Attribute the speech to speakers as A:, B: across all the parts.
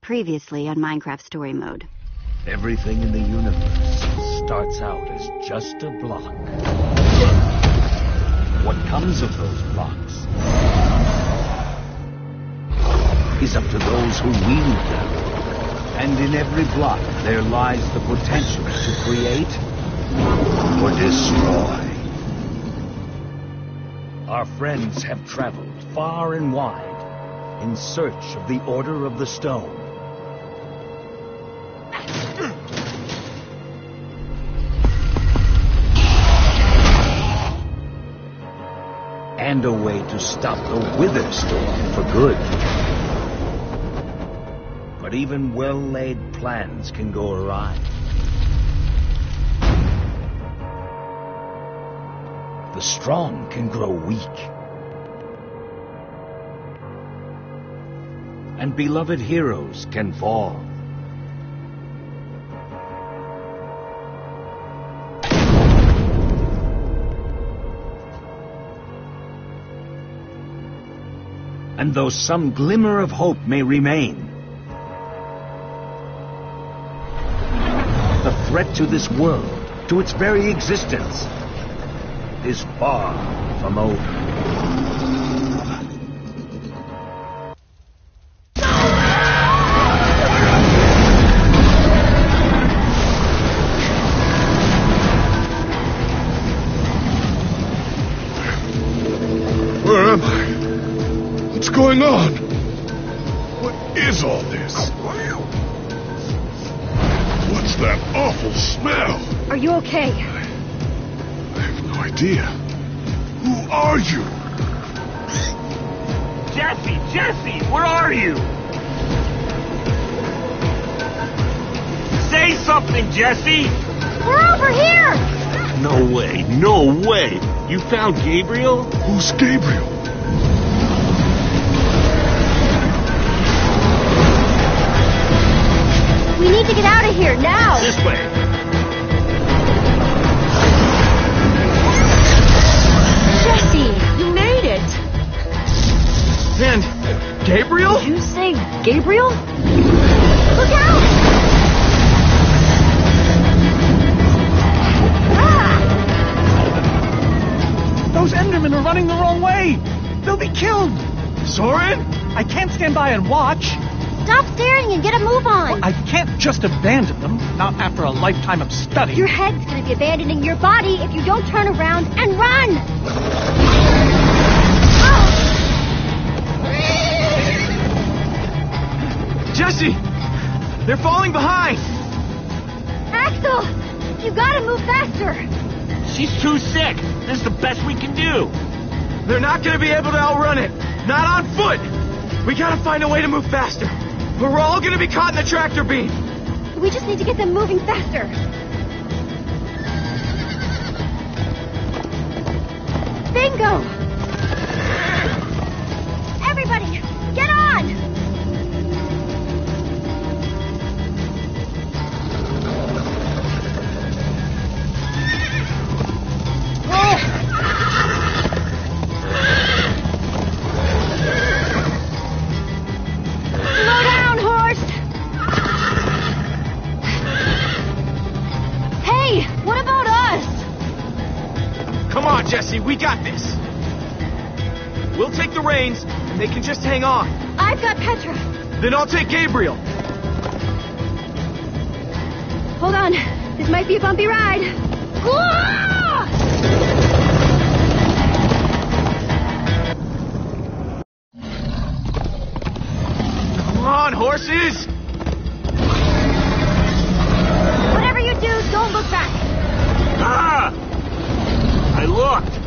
A: Previously on Minecraft Story Mode.
B: Everything in the universe starts out as just a block. What comes of those blocks is up to those who wield them. And in every block there lies the potential to create or destroy. Our friends have traveled far and wide in search of the Order of the Stone. And a way to stop the Wither Storm for good. But even well-laid plans can go awry. The strong can grow weak. And beloved heroes can fall. And though some glimmer of hope may remain, the threat to this world, to its very existence, is far from over.
C: Where am I? What's going on? What is all this? What's that awful smell?
D: Are you okay?
C: I have no idea. Who are you?
E: Jesse, where are you? Say something, Jesse!
D: We're over here!
E: No way! You found Gabriel?
C: Who's Gabriel?
D: We need to get out of here now!
E: This way!
D: Jesse, you made it!
E: And Gabriel?
D: Did you say Gabriel? Look out! Ah!
F: Those Endermen are running the wrong way! They'll be killed!
E: Soren?
F: I can't stand by and watch.
D: Stop staring and get a move on!
F: I can't just abandon them, not after a lifetime of study.
D: Your head's gonna be abandoning your body if you don't turn around and run!
E: Jesse! They're falling behind!
D: Axel! You gotta move faster!
E: She's too sick. This is the best we can do. They're not going to be able to outrun it. Not on foot. We got to find a way to move faster. Or we're all going to be caught in the tractor beam.
D: We just need to get them moving faster. Bingo! Everybody, get on! Slow down, horse! Hey, what about us?
E: Come on, Jesse. We got this. We'll take the reins, and they can just hang on.
D: I've got Petra.
E: Then I'll take Gabriel.
D: Hold on. This might be a bumpy ride. Ah!
E: Come on, horses!
D: Whatever you do, don't look back.
E: Ah! I looked.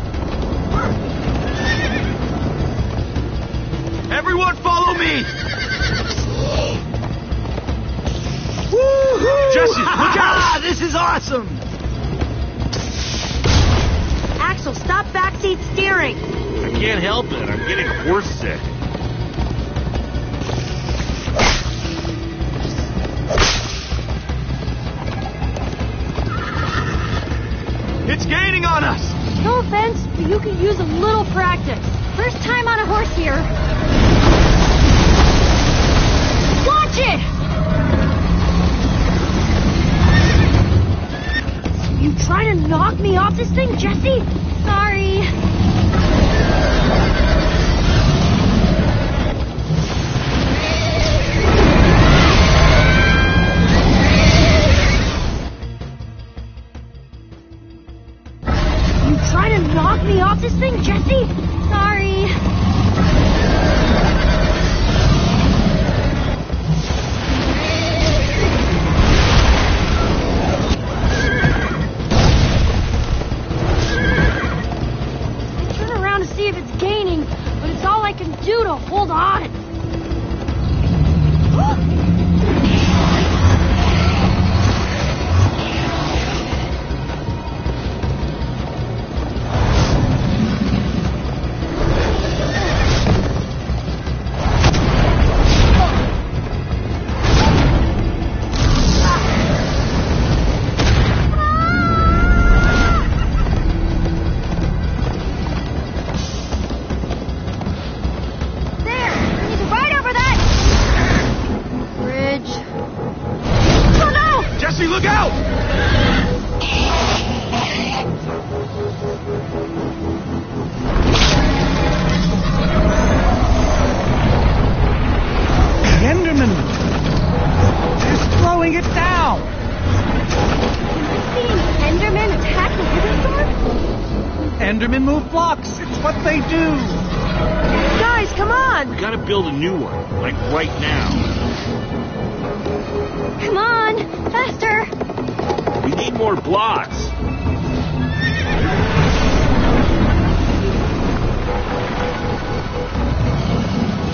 E: Everyone follow me! Woo-hoo! Jesse, look out! This is awesome!
D: Axel, stop backseat steering.
E: I can't help it. I'm getting horse sick. It's gaining on us!
D: No offense, but you could use a little practice. First time on a horse here. Watch it! knock me off this thing, Jesse? Sorry. You trying to knock me off this thing, Jesse? Sorry. Do to hold on.
E: Look out!
F: The Enderman! They're slowing it down!
D: Seeing Enderman attack the Witherstorm?
F: Endermen move blocks. It's what they do.
D: Guys, come on!
E: We gotta build a new one, like right now.
D: Come on! Faster!
E: We need more blocks.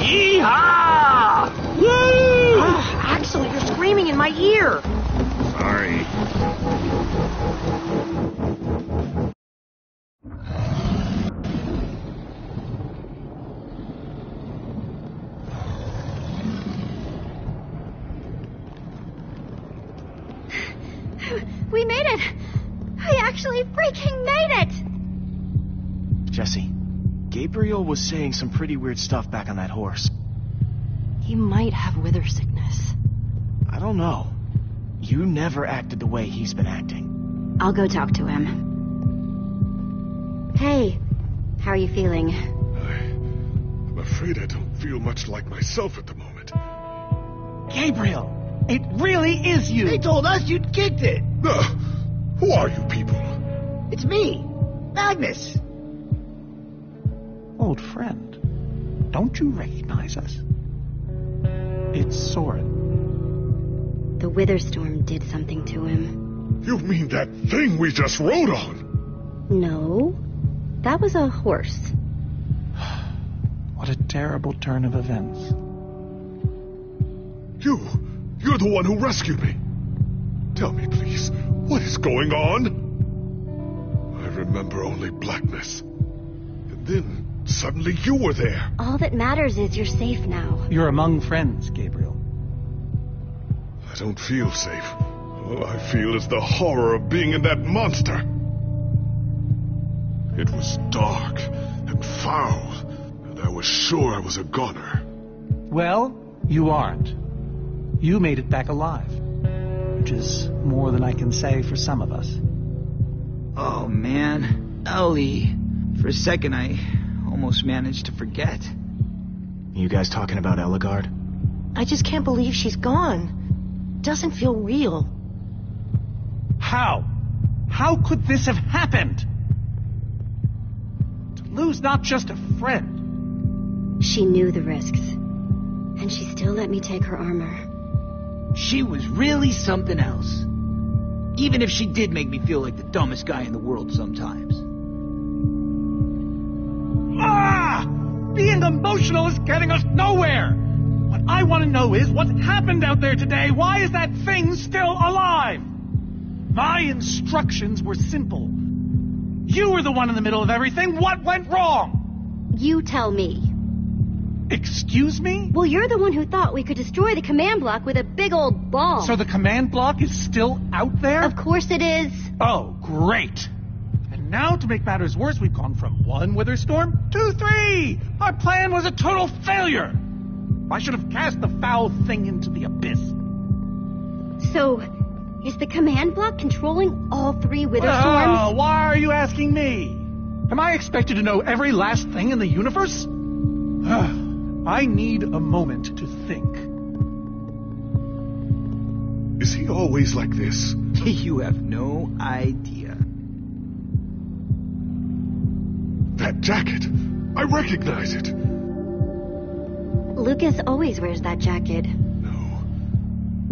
E: Yeehaw! Woo!
D: Axel, you're screaming in my ear.
E: Sorry.
D: We made it! I actually freaking made it!
E: Jesse, Gabriel was saying some pretty weird stuff back on that horse.
D: He might have wither sickness.
E: I don't know. You never acted the way he's been acting.
A: I'll go talk to him. Hey, how are you feeling?
C: I'm afraid I don't feel much like myself at the moment.
F: Gabriel, it really is you.
G: They told us you'd kicked it.
C: Who are you people?
G: It's me, Magnus.
F: Old friend, don't you recognize us? It's Soren.
A: The Witherstorm did something to him.
C: You mean that thing we just rode on?
A: No, that was a horse.
F: What a terrible turn of events.
C: You're the one who rescued me. Tell me, please, what is going on? I remember only blackness. And then, suddenly you were there.
A: All that matters is you're safe now.
F: You're among friends, Gabriel.
C: I don't feel safe. All I feel is the horror of being in that monster. It was dark and foul, and I was sure I was a goner.
F: Well, you aren't. You made it back alive, which is more than I can say for some of us.
G: Oh, man. Ellie. For a second, I almost managed to forget.
E: You guys talking about Ellegaard?
H: I just can't believe she's gone. Doesn't feel real.
F: How? How could this have happened? To lose not just a friend.
A: She knew the risks, and she still let me take her armor.
G: She was really something else. Even if she did make me feel like the dumbest guy in the world sometimes.
F: Ah! Being emotional is getting us nowhere! What I want to know is what happened out there today. Why is that thing still alive? My instructions were simple. You were the one in the middle of everything. What went wrong?
A: You tell me.
F: Excuse me?
A: Well, you're the one who thought we could destroy the command block with a big old bomb.
F: So the command block is still out there?
A: Of course it is.
F: Oh, great. And now, to make matters worse, we've gone from 1 Witherstorm to 3. Our plan was a total failure. I should have cast the foul thing into the abyss.
A: So, Is the command block controlling all 3 Wither
F: Well,
A: Storms?
F: why are you asking me? Am I expected to know every last thing in the universe? I need a moment to think.
C: Is he always like this?
G: You have no idea.
C: That jacket! I recognize it!
A: Lucas always wears that jacket.
C: No.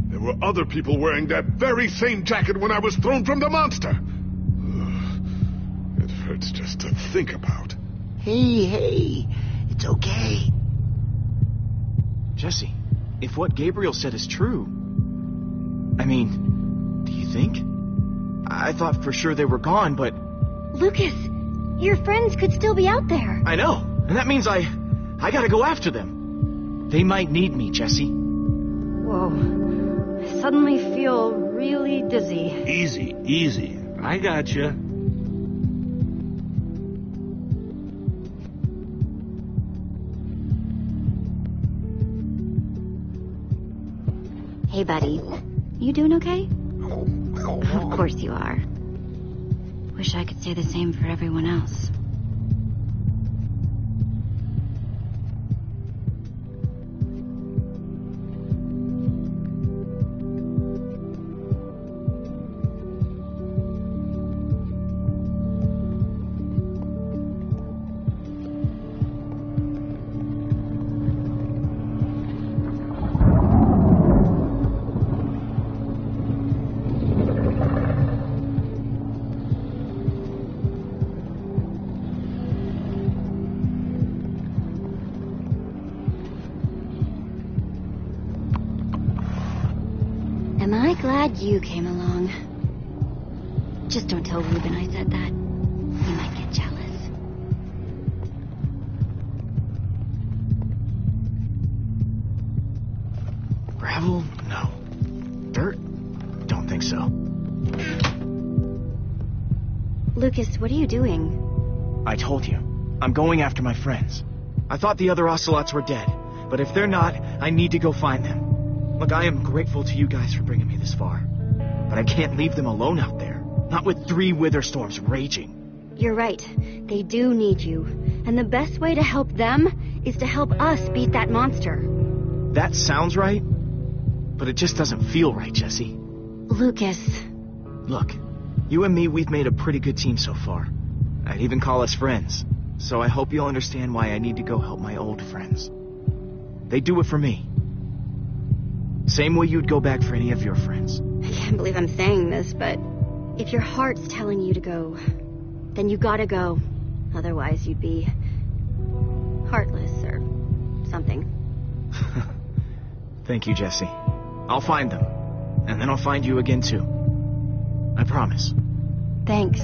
C: There were other people wearing that very same jacket when I was thrown from the monster. It hurts just to think about.
G: Hey, it's okay.
E: Jesse, if what Gabriel said is true... I mean, do you think? I thought for sure they were gone, but...
A: Lucas, your friends could still be out there.
E: I know, and that means I gotta go after them. They might need me, Jesse.
A: Whoa. I suddenly feel really dizzy.
B: Easy. I gotcha.
A: Hey, buddy. You doing okay? Of course you are. Wish I could say the same for everyone else. Am I glad you came along? Just don't tell Reuben I said that. He might get jealous.
E: Gravel? No. Dirt? Don't think so.
A: Lucas, what are you doing?
E: I told you. I'm going after my friends. I thought the other Ocelots were dead, but if they're not, I need to go find them. Look, I am grateful to you guys for bringing me this far, but I can't leave them alone out there. Not with 3 Wither Storms raging.
A: You're right. They do need you. And the best way to help them is to help us beat that monster.
E: That sounds right, but it just doesn't feel right, Jesse.
A: Lucas.
E: Look, you and me, we've made a pretty good team so far. I'd even call us friends. So I hope you'll understand why I need to go help my old friends. They do it for me. Same way you'd go back for any of your friends.
A: I can't believe I'm saying this, but if your heart's telling you to go, then you gotta go. Otherwise you'd be heartless or something.
E: Thank you, Jesse. I'll find them. And then I'll find you again, too. I promise.
A: Thanks.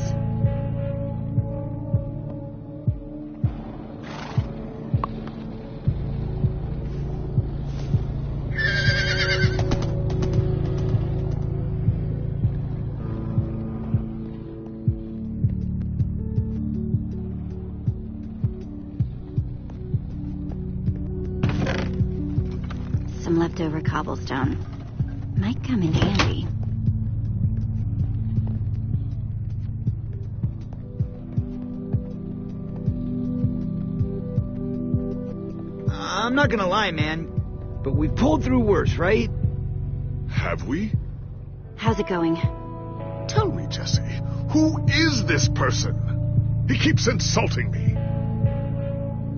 A: Some leftover cobblestone. Might come in handy.
G: I'm not gonna lie, man, but we've pulled through worse, right?
C: Have we?
A: How's it going?
C: Tell me, Jesse, who is this person? He keeps insulting me.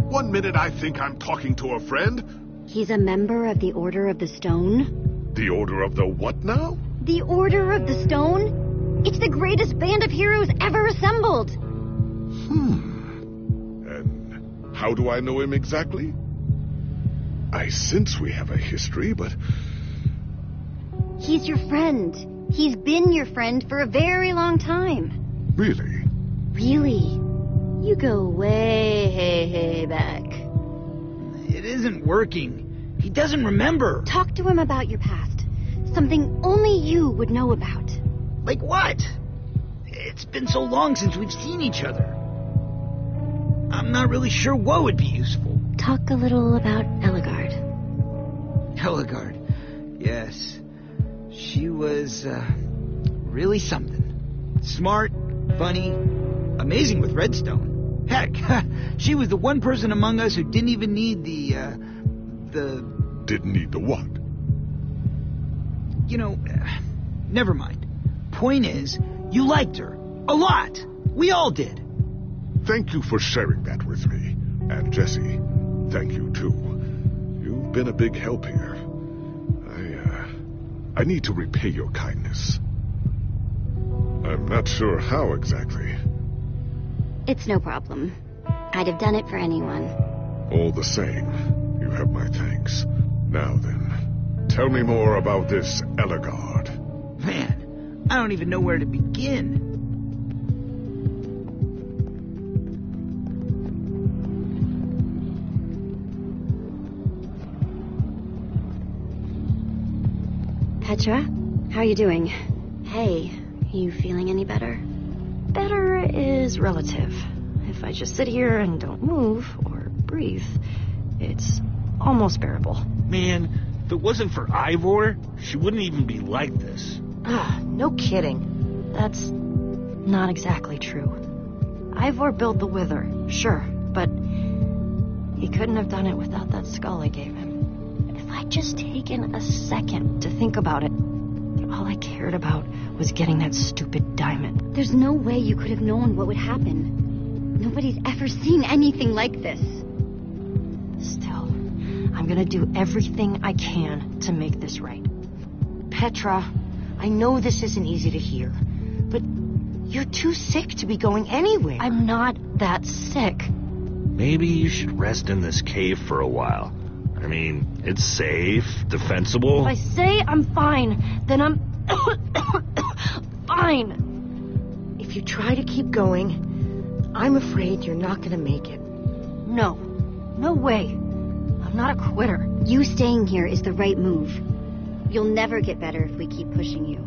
C: One minute I think I'm talking to a friend.
A: He's a member of the Order of the Stone.
C: The Order of the what now?
A: The Order of the Stone? It's the greatest band of heroes ever assembled.
C: And how do I know him exactly? I sense we have a history, but...
A: He's your friend. He's been your friend for a very long time.
C: Really?
A: Really? You go way back.
G: It isn't working. He doesn't remember.
A: Talk to him about your past. Something only you would know about.
G: Like what? It's been so long since we've seen each other. I'm not really sure what would be useful.
A: Talk a little about Ellegaard.
G: Ellegaard. Yes. She was, really something. Smart, funny, amazing with redstone. Heck, she was the one person among us who didn't even need the...
C: Didn't need the what?
G: You know, never mind. Point is, you liked her. A lot. We all did.
C: Thank you for sharing that with me. And Jesse, thank you too. You've been a big help here. I need to repay your kindness. I'm not sure how exactly.
A: It's no problem. I'd have done it for anyone.
C: All the same, you have my thanks. Now then, tell me more about this Ellegaard.
G: Man, I don't even know where to begin.
A: Petra, how are you doing? Hey, you feeling any better?
H: Better is relative. If I just sit here and don't move or breathe, it's almost bearable.
F: Man, if it wasn't for Ivor, she wouldn't even be like this.
H: No kidding. That's not exactly true. Ivor built the Wither, sure, but he couldn't have done it without that skull I gave him. If I'd just taken a second to think about it, all I cared about was getting that stupid diamond.
A: There's no way you could have known what would happen. Nobody's ever seen anything like this.
H: Still, I'm gonna do everything I can to make this right. Petra, I know this isn't easy to hear, but you're too sick to be going anywhere. I'm not that sick.
I: Maybe you should rest in this cave for a while. I mean, it's safe, defensible.
H: If I say I'm fine, then I'm fine. If you try to keep going, I'm afraid you're not gonna make it. No way. I'm not a quitter.
A: You staying here is the right move. You'll never get better if we keep pushing you.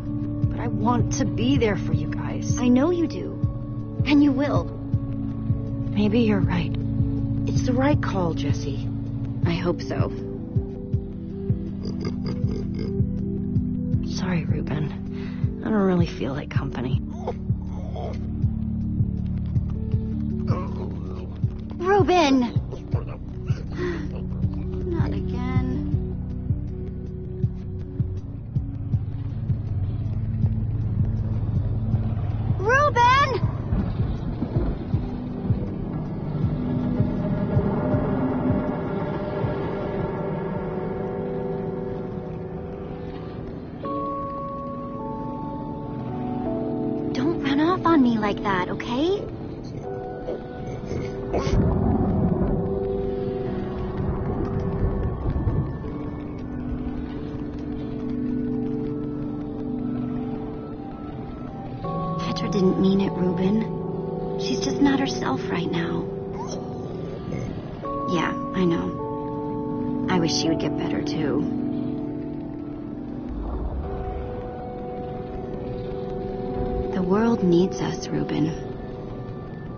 H: But I want to be there for you guys.
A: I know you do. And you will.
H: Maybe you're right. It's the right call, Jesse.
A: I hope so.
H: Sorry, Reuben. I don't really feel like company.
A: Reuben! Not again. Reuben! Don't run off on me like that, okay? Petra didn't mean it, Reuben. She's just not herself right now. Yeah, I know. I wish she would get better, too. The world needs us, Reuben.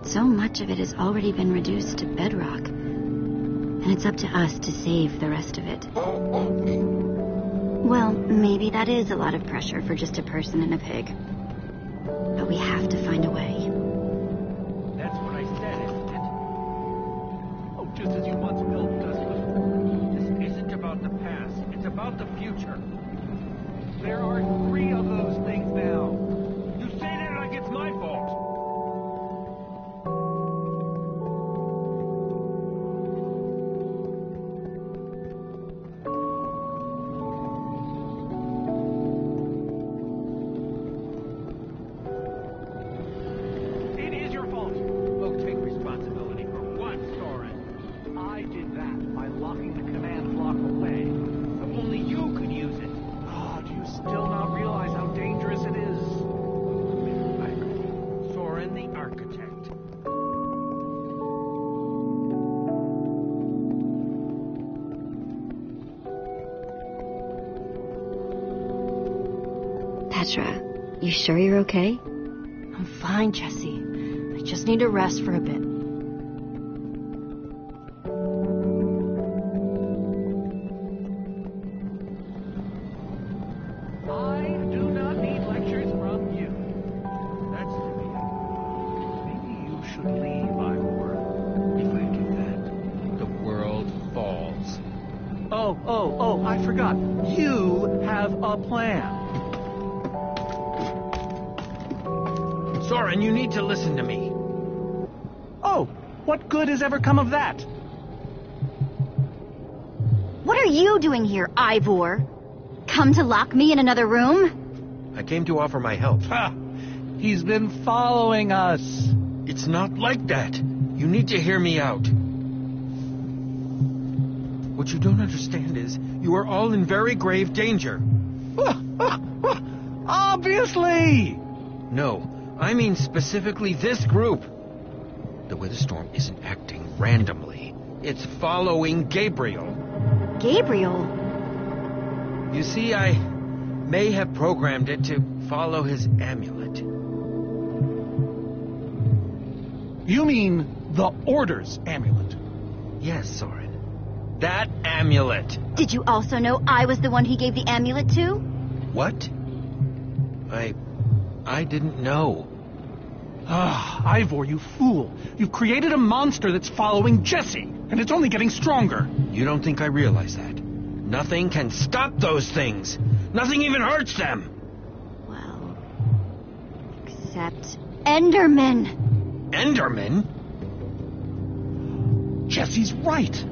A: So much of it has already been reduced to bedrock. And it's up to us to save the rest of it. Well, maybe that is a lot of pressure for just a person and a pig. But we have to find a way.
F: That's what I said, isn't it? Oh, just as you once built us. This isn't about the past. It's about the future. There are 3 of those things now. You say that like it's my fault. It is your fault. Well, take responsibility for what, Soren? I did that by locking the command block away. So only you could use it. Oh, do you still not realize how dangerous it is? I'm ready. Soren the Architect.
A: Petra, you sure you're okay?
H: I'm fine, Jesse. I just need to rest for a bit.
F: I do not need lectures from you. You have a plan.
J: Soren, you need to listen to me.
F: Oh, what good has ever come of that?
A: What are you doing here, Ivor? Come to lock me in another room?
J: I came to offer my help.
F: Ha! He's been following us.
J: It's not like that. You need to hear me out. What you don't understand is you are all in very grave danger.
F: Obviously!
J: No, I mean specifically this group. The Witherstorm isn't acting randomly. It's following Gabriel.
A: Gabriel?
J: You see, I may have programmed it to follow his amulet.
F: You mean the Order's amulet?
J: Yes, Soren. That amulet.
A: Did you also know I was the one he gave the amulet to?
J: What? I didn't know.
F: Ah, Ivor, you fool. You've created a monster that's following Jesse, and it's only getting stronger.
J: You don't think I realize that? Nothing can stop those things. Nothing even hurts them.
A: Well, except Enderman.
J: Enderman?
F: Jesse's right.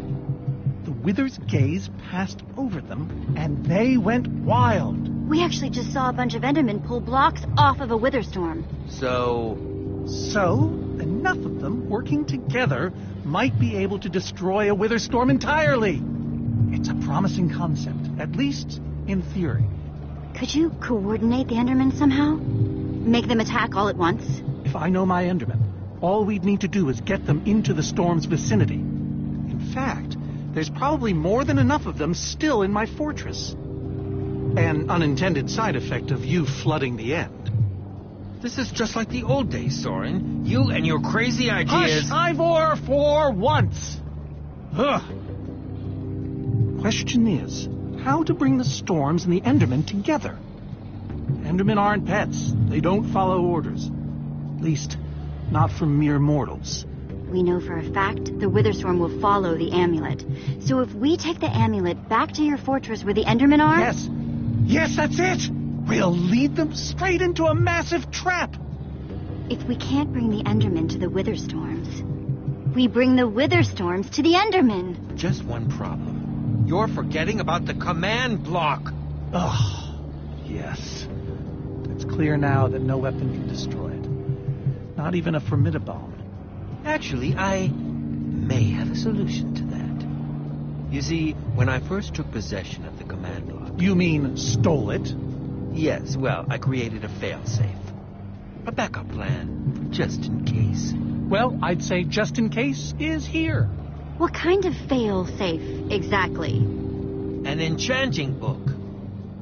F: The Wither's gaze passed over them, and they went wild.
A: We actually just saw a bunch of Endermen pull blocks off of a Witherstorm.
J: So,
F: enough of them working together might be able to destroy a Witherstorm entirely. It's a promising concept, at least in theory.
A: Could you coordinate the Endermen somehow? Make them attack all at once?
F: If I know my Endermen, all we'd need to do is get them into the storm's vicinity. In fact, there's probably more than enough of them still in my fortress. An unintended side effect of you flooding the end.
J: this is just like the old days, Soren. You and your crazy ideas...
F: Hush, Ivor, for once! Ugh. Question is, how to bring the Storms and the Endermen together? Endermen aren't pets. They don't follow orders. At least, not from mere mortals.
A: We know for a fact the Witherstorm will follow the amulet. So if we take the amulet back to your fortress where the Endermen are...
F: Yes. Yes, that's it! We'll lead them straight into a massive trap!
A: If we can't bring the Endermen to the Witherstorms, we bring the Witherstorms to the Endermen.
J: Just one problem. You're forgetting about the command block.
F: Oh, yes. It's clear now that no weapon can destroy it. Not even a Formidabomb.
J: Actually, I may have a solution to that. You see, when I first took possession of the command block...
F: You mean stole it?
J: Yes, well, I created a failsafe. A backup plan, just in case.
F: Well, I'd say just in case is here.
A: What kind of fail-safe, exactly?
J: An enchanting book.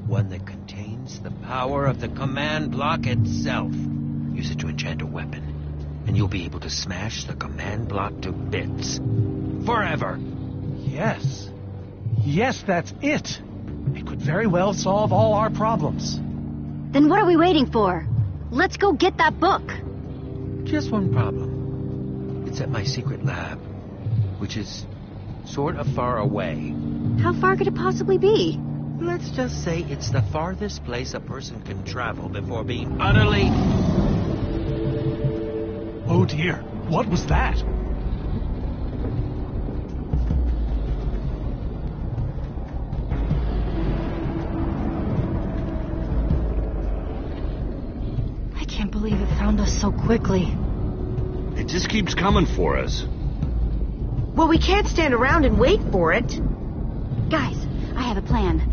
J: One that contains the power of the command block itself. Use it to enchant a weapon, and you'll be able to smash the command block to bits. Forever.
F: Yes. Yes, that's it. It could very well solve all our problems.
A: Then what are we waiting for? Let's go get that book.
J: Just one problem. It's at my secret lab, which is sort of far away.
A: How far could it possibly be?
J: Let's just say it's the farthest place a person can travel before being utterly...
F: Oh dear, what was that?
H: I can't believe it found us so quickly.
I: It just keeps coming for us.
D: Well, we can't stand around and wait for it.
A: Guys, I have a plan.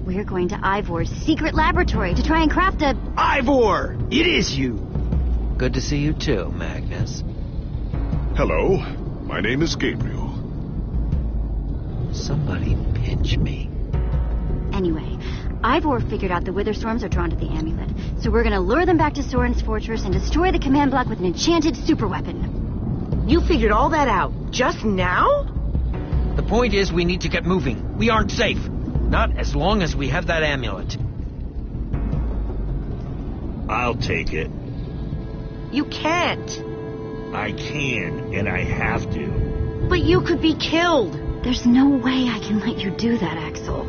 A: We're going to Ivor's secret laboratory to try and craft a...
G: Ivor! It is you!
J: Good to see you too, Magnus.
C: Hello, my name is Gabriel.
J: Somebody pinch me.
A: Anyway, Ivor figured out the Witherstorms are drawn to the amulet, so we're gonna lure them back to Soren's fortress and destroy the command block with an enchanted superweapon.
D: You figured all that out just now?
J: The point is we need to get moving. We aren't safe. Not as long as we have that amulet.
I: I'll take it.
D: You can't.
I: I can, and I have to.
D: But you could be killed.
A: There's no way I can let you do that, Axel.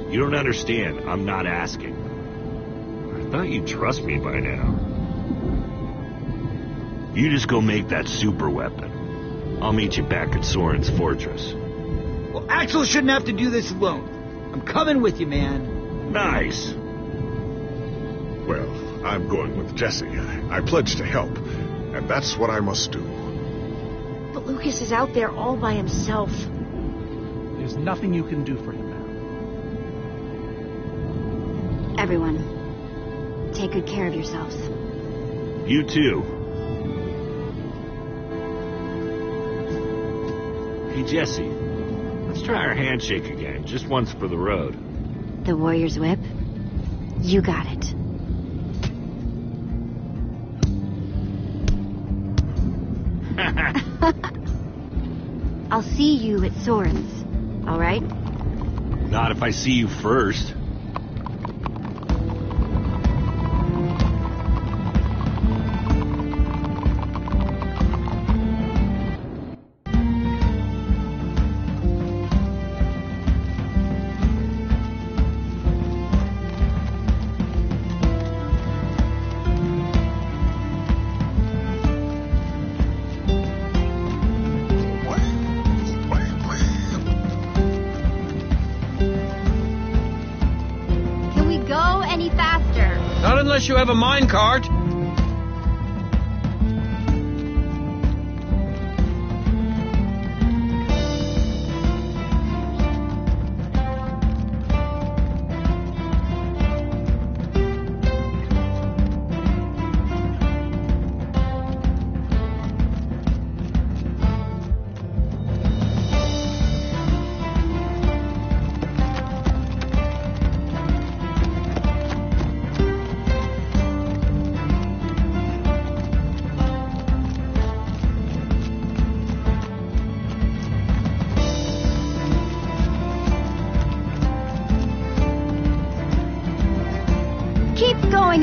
I: You don't understand. I'm not asking. I thought you'd trust me by now. You just go make that super weapon. I'll meet you back at Soren's fortress.
G: Well, Axel shouldn't have to do this alone. I'm coming with you, man.
I: Nice.
C: Well, I'm going with Jesse. I pledged to help, and that's what I must do.
D: But Lucas is out there all by himself.
F: There's nothing you can do for him now.
A: Everyone, take good care of yourselves.
I: You too. Hey, Jesse. Let's try our handshake again, just once for the road.
A: The Warrior's Whip? You got it. I'll see you at Soren's, all right?
I: Not if I see you first.
J: Unless you have a minecart.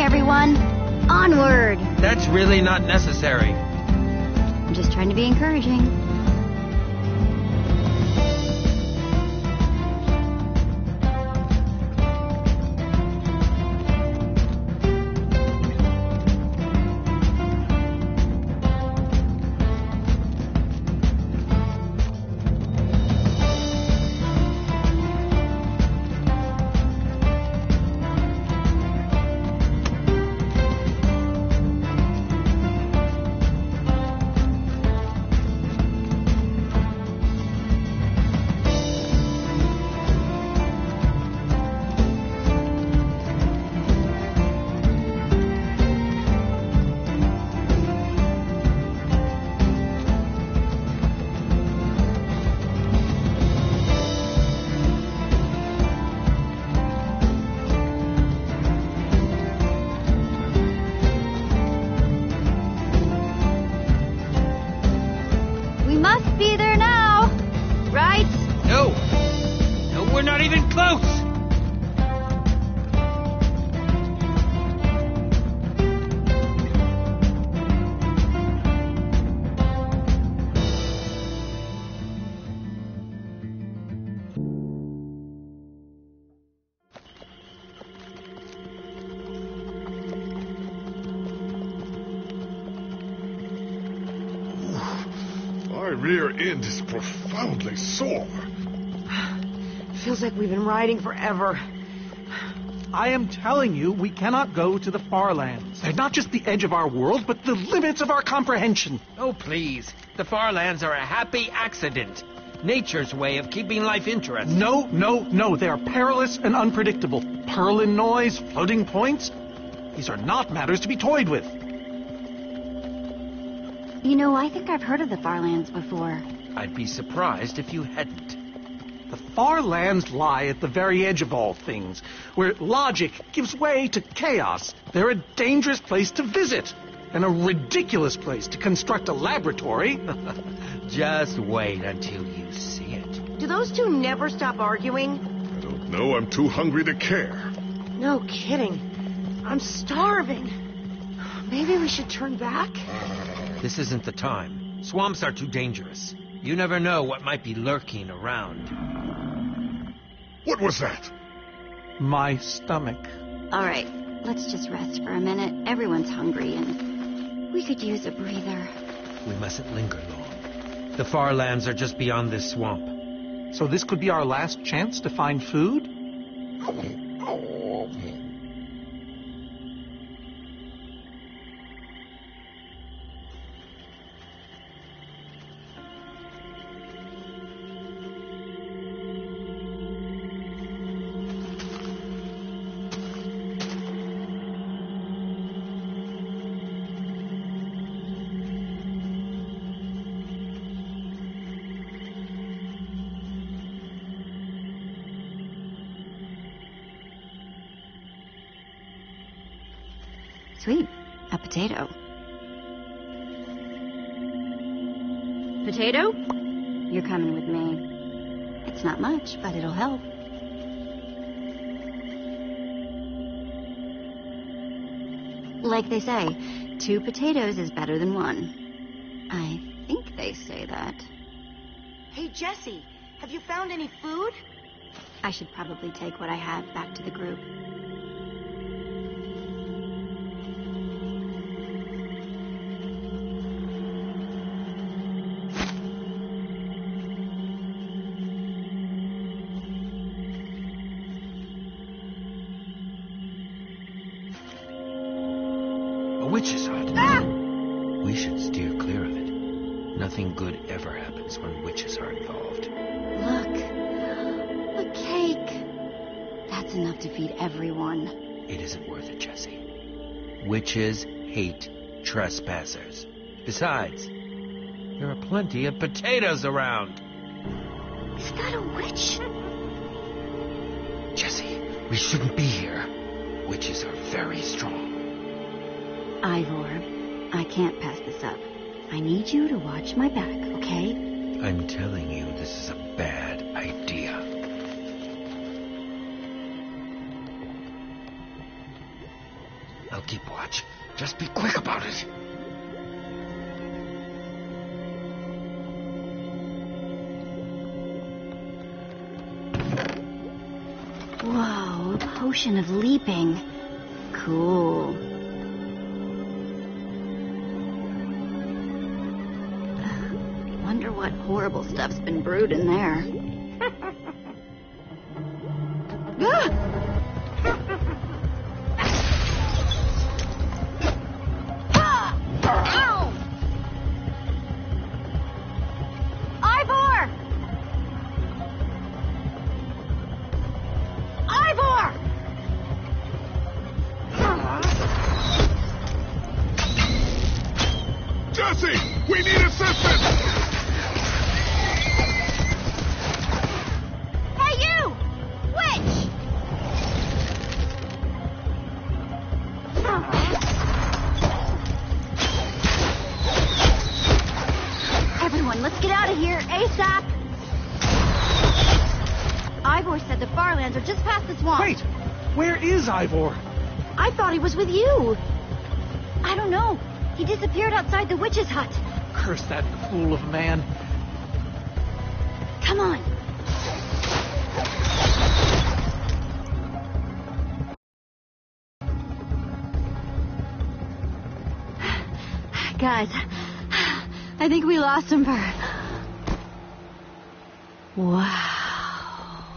A: Everyone, onward!
J: That's really not necessary.
A: I'm just trying to be encouraging.
C: My rear end is profoundly sore.
D: Feels like we've been riding forever.
F: I am telling you, we cannot go to the far lands. They're not just the edge of our world, but the limits of our comprehension.
J: Oh, please. The far lands are a happy accident. Nature's way of keeping life interesting.
F: No. They are perilous and unpredictable. Purlin noise, floating points. These are not matters to be toyed with.
A: You know, I think I've heard of the Farlands before.
J: I'd be surprised if you hadn't.
F: The far lands lie at the very edge of all things, where logic gives way to chaos. They're a dangerous place to visit, and a ridiculous place to construct a laboratory.
J: Just wait until you see it.
D: Do those two never stop arguing?
C: I don't know. I'm too hungry to care.
D: No kidding. I'm starving. Maybe we should turn back?
J: This isn't the time. Swamps are too dangerous. You never know what might be lurking around.
C: What was that?
F: My stomach.
A: All right, let's just rest for a minute. Everyone's hungry, and we could use a breather.
J: We mustn't linger long. The far lands are just beyond this swamp.
F: So this could be our last chance to find food?
A: Sweet. A potato. Potato? You're coming with me. It's not much, but it'll help. Like they say, 2 potatoes is better than 1. I think they say that.
H: Hey, Jesse, have you found any food?
A: I should probably take what I have back to the group.
J: Witch's hut.
H: Ah!
J: We should steer clear of it. Nothing good ever happens when witches are involved.
A: Look. A cake. That's enough to feed everyone.
J: It isn't worth it, Jesse. Witches hate trespassers. Besides, there are plenty of potatoes around.
A: Is that a witch?
J: Jesse, we shouldn't be here. Witches are very strong.
A: Ivor, I can't pass this up. I need you to watch my back, okay?
J: I'm telling you, this is a bad idea. I'll keep watch. Just be quick about it.
A: Whoa, a potion of leaping. Cool. Wonder what horrible stuff's been brewed in there. Ow! Ivor! Ivor!
C: Jesse! We need assistance!
A: Let's get out of here, ASAP! Ivor said the Farlands are just past the swamp.
F: Wait! Where is Ivor?
A: I thought he was with you. I don't know. He disappeared outside the witch's hut.
F: Curse that fool of a man.
A: Come on. Guys, I think we lost him for...
H: Wow.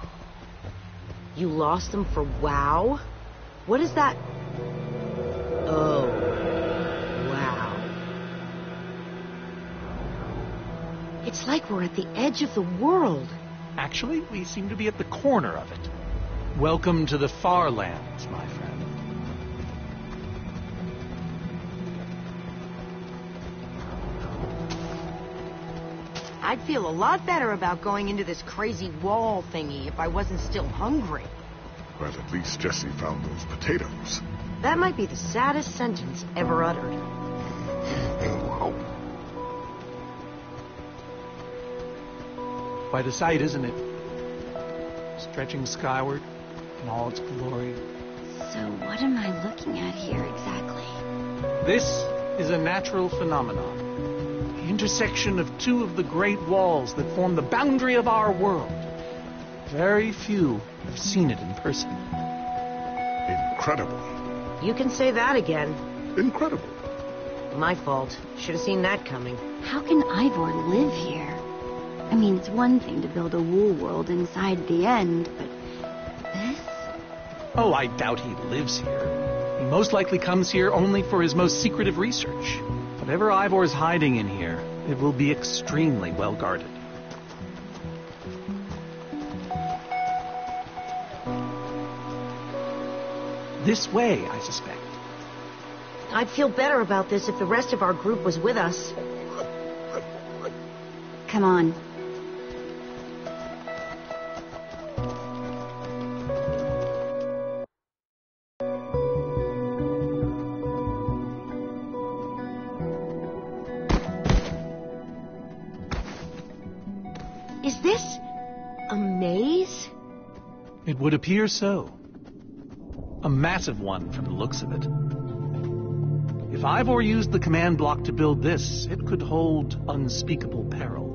H: You lost him for wow? What is that? Oh. Wow. It's like we're at the edge of the world.
F: Actually, we seem to be at the corner of it. Welcome to the Far Lands, my friend.
H: I'd feel a lot better about going into this crazy wall thingy if I wasn't still hungry.
C: Well, at least Jesse found those potatoes.
H: That might be the saddest sentence ever uttered.
F: Quite a sight, isn't it? Stretching skyward in all its glory.
A: So what am I looking at here exactly?
F: This is a natural phenomenon. The intersection of 2 of the great walls that form the boundary of our world. Very few have seen it in person.
C: incredible.
K: You can say that again.
C: Incredible.
K: My fault. Should have seen that coming.
A: How can Ivor live here? I mean, it's one thing to build a wool world inside the end, but this?
F: Oh, I doubt he lives here. He most likely comes here only for his most secretive research. Whatever Ivor's hiding in here, it will be extremely well guarded. This way, I suspect.
K: I'd feel better about this if the rest of our group was with us.
A: Come on.
K: Is this a maze?
F: It would appear so. A massive one from the looks of it. If Ivor used the command block to build this, it could hold unspeakable peril.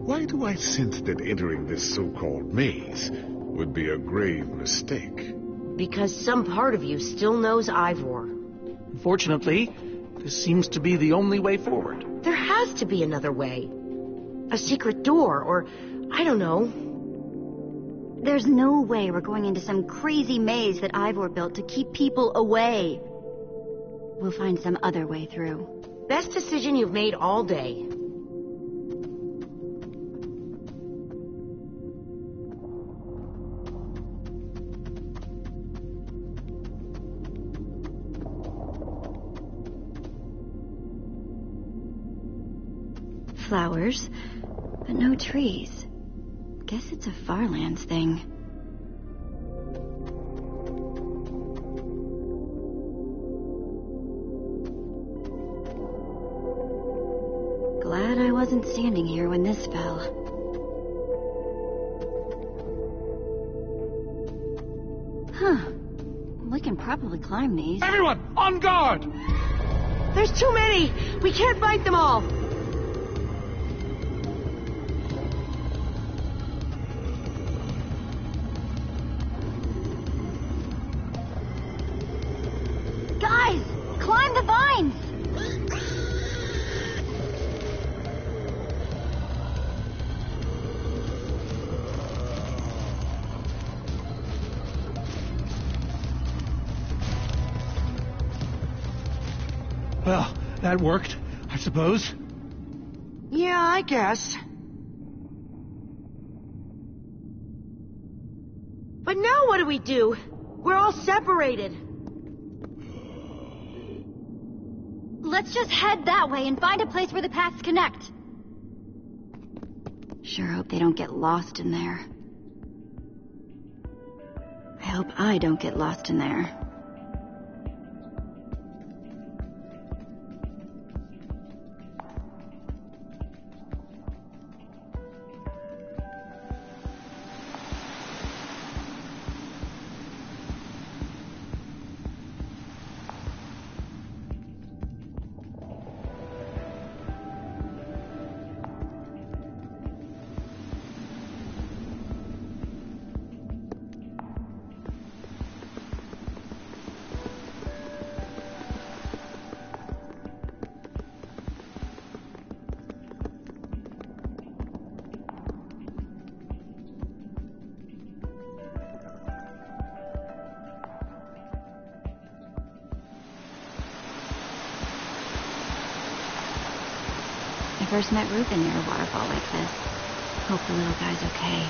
C: Why do I sense that entering this so-called maze would be a grave mistake?
K: Because some part of you still knows Ivor.
F: Fortunately, this seems to be the only way forward.
K: There has to be another way. A secret door, or I don't know.
A: There's no way we're going into some crazy maze that Ivor built to keep people away. We'll find some other way through.
K: Best decision you've made all day.
A: Flowers, but no trees. Guess it's a Farlands thing. Glad I wasn't standing here when this fell. Huh. We can probably climb these.
F: Everyone, on guard!
K: There's too many! We can't fight them all!
A: Guys! Climb the vines!
F: Well, that worked, I suppose.
K: Yeah, I guess. But now what do we do? We're all separated.
A: Let's just head that way and find a place where the paths connect. Sure hope they don't get lost in there. I hope I don't get lost in there. I first met Reuben near a waterfall like this. Hope the little guy's okay.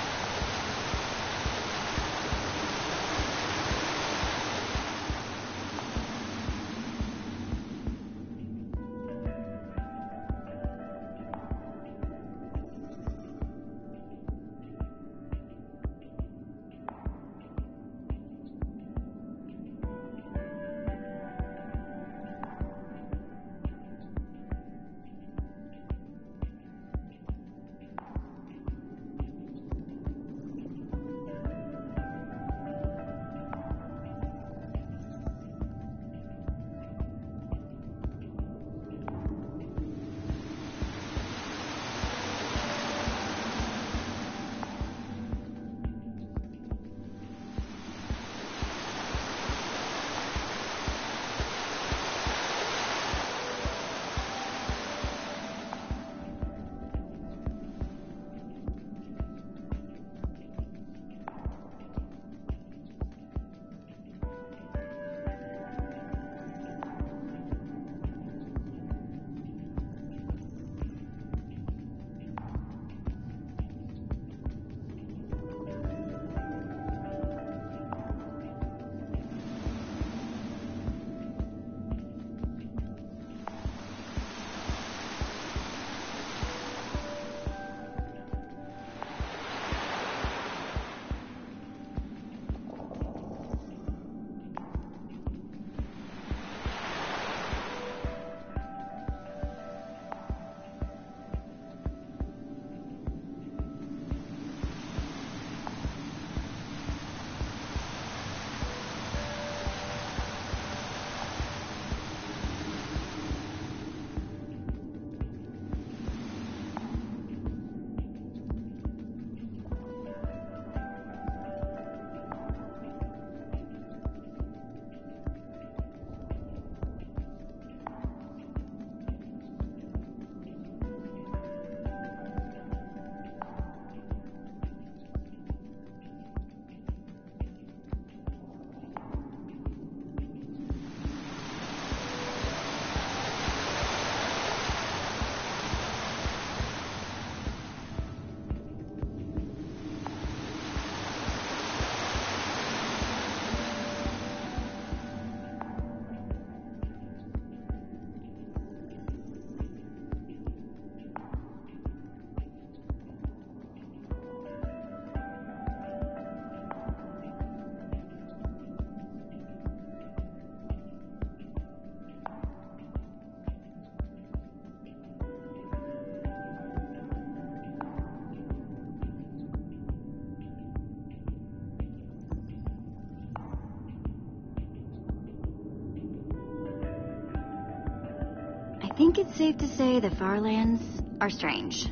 A: think it's safe to say the Farlands are strange.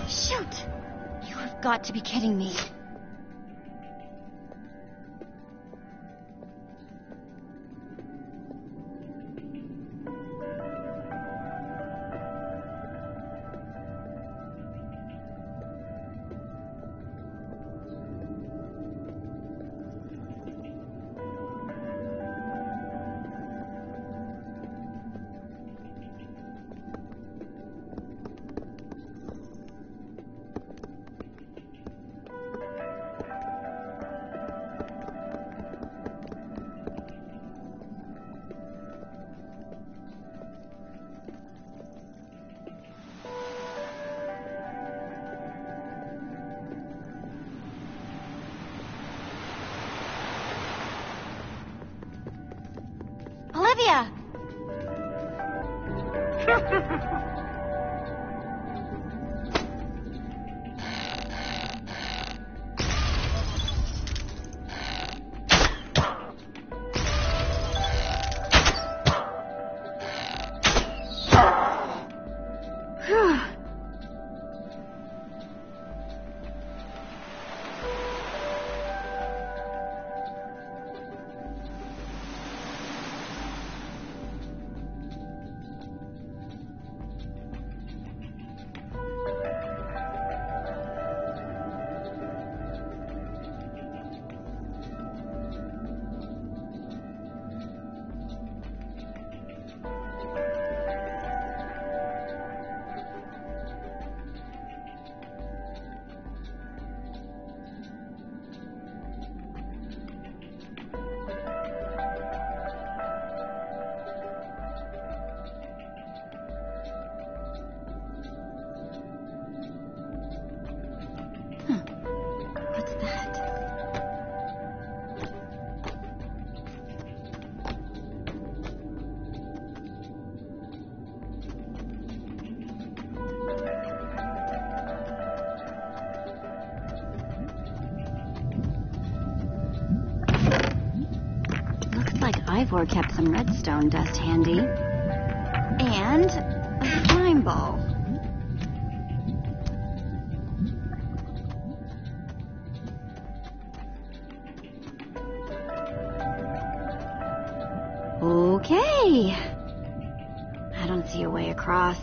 A: Shoot! You have got to be kidding me. Olivia! Ivor kept some redstone dust handy. And a slime ball. Okay. I don't see a way across.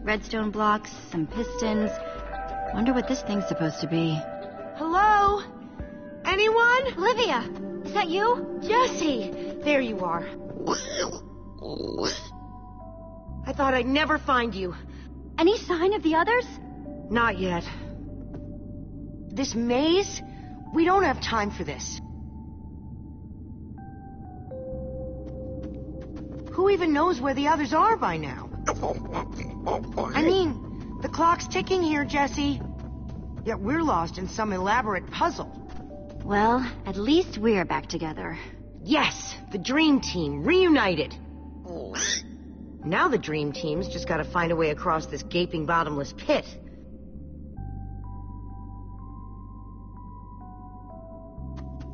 A: Redstone blocks, some pistons. Wonder what this thing's supposed to be.
K: Hello? Anyone?
A: Olivia, is that you?
K: Jesse! There you are. I thought I'd never find you.
A: Any sign of the others?
K: Not yet. This maze? We don't have time for this. Who even knows where the others are by now? I mean, the clock's ticking here, Jesse. Yet we're lost in some elaborate puzzle.
A: Well, at least we're back together.
K: Yes, the Dream Team, reunited. Now the Dream Team's just gotta find a way across this gaping bottomless pit.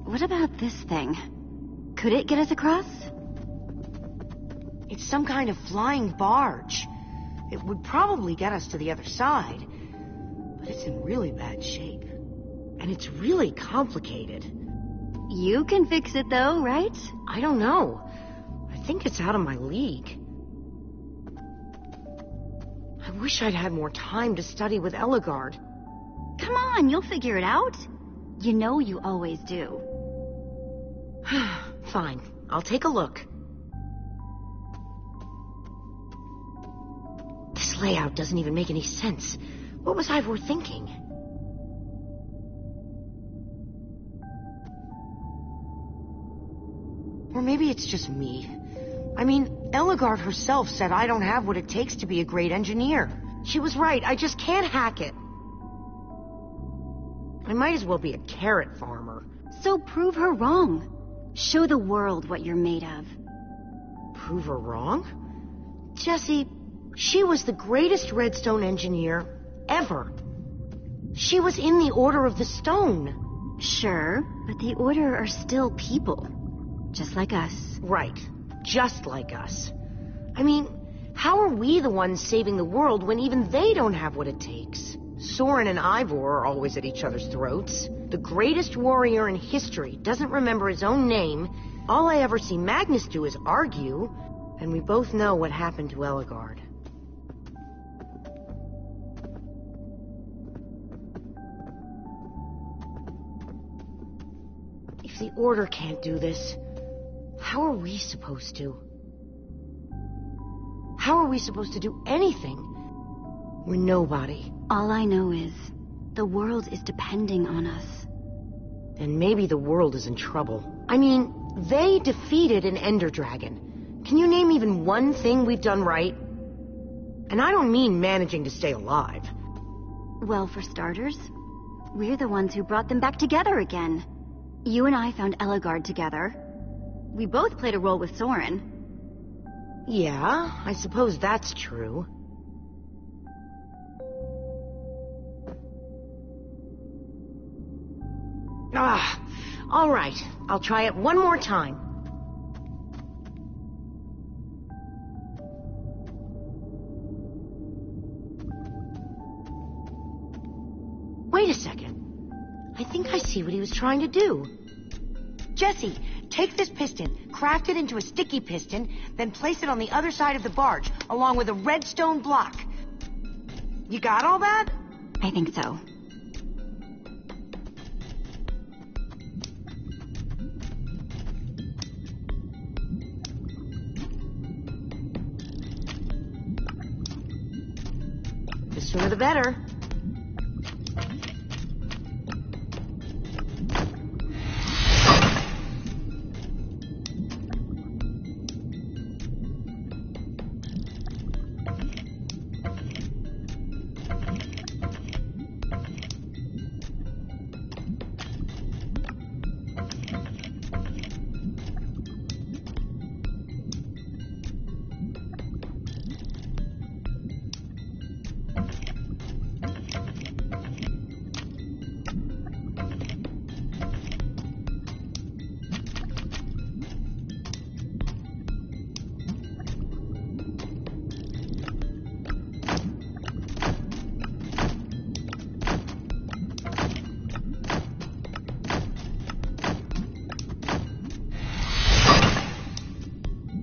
A: What about this thing? Could it get us across?
K: It's some kind of flying barge. It would probably get us to the other side. But it's in really bad shape. And it's really complicated.
A: You can fix it though, right?
K: I don't know. I think it's out of my league. I wish I'd had more time to study with Ellegaard.
A: Come on, you'll figure it out. You know you always do.
K: Fine, I'll take a look. This layout doesn't even make any sense. What was Ivor thinking? Or maybe it's just me. I mean, Ellegaard herself said I don't have what it takes to be a great engineer. She was right, I just can't hack it. I might as well be a carrot farmer.
A: So prove her wrong. Show the world what you're made of.
K: Prove her wrong? Jesse, she was the greatest redstone engineer ever. She was in the Order of the Stone.
A: Sure, but the Order are still people. Just like us.
K: Right. Just like us. I mean, how are we the ones saving the world when even they don't have what it takes? Soren and Ivor are always at each other's throats. The greatest warrior in history doesn't remember his own name. All I ever see Magnus do is argue. And we both know what happened to Ellegaard. If the Order can't do this, how are we supposed to? How are we supposed to do anything? We're nobody.
A: All I know is, the world is depending on us.
K: And maybe the world is in trouble. I mean, they defeated an Ender Dragon. Can you name even one thing we've done right? And I don't mean managing to stay alive.
A: Well, for starters, we're the ones who brought them back together again. You and I found Ellegaard together. We both played a role with Soren.
K: Yeah, I suppose that's true. All right. I'll try it one more time. Wait a second. I think I see what he was trying to do. Jesse, take this piston, craft it into a sticky piston, then place it on the other side of the barge, along with a redstone block. You got all that?
A: I think so.
K: The sooner the better.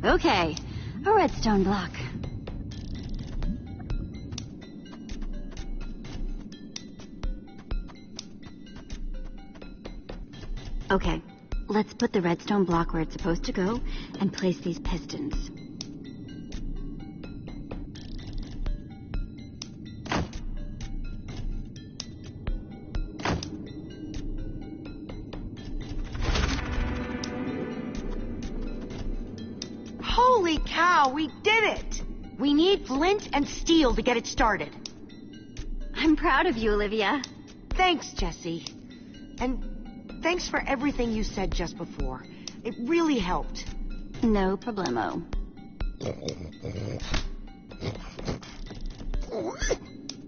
A: Okay, a redstone block. Okay, let's put the redstone block where it's supposed to go and place these pistons.
K: Holy cow, we did it! We need flint and steel to get it started.
A: I'm proud of you, Olivia.
K: Thanks, Jesse. And thanks for everything you said just before. It really helped.
A: No problemo.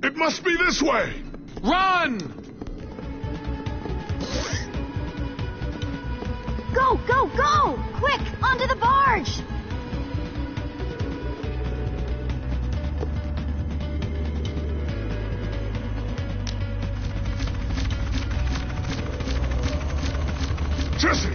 C: It must be this way!
F: Run!
D: Go, go, go! Quick, onto the barge!
C: Jesse!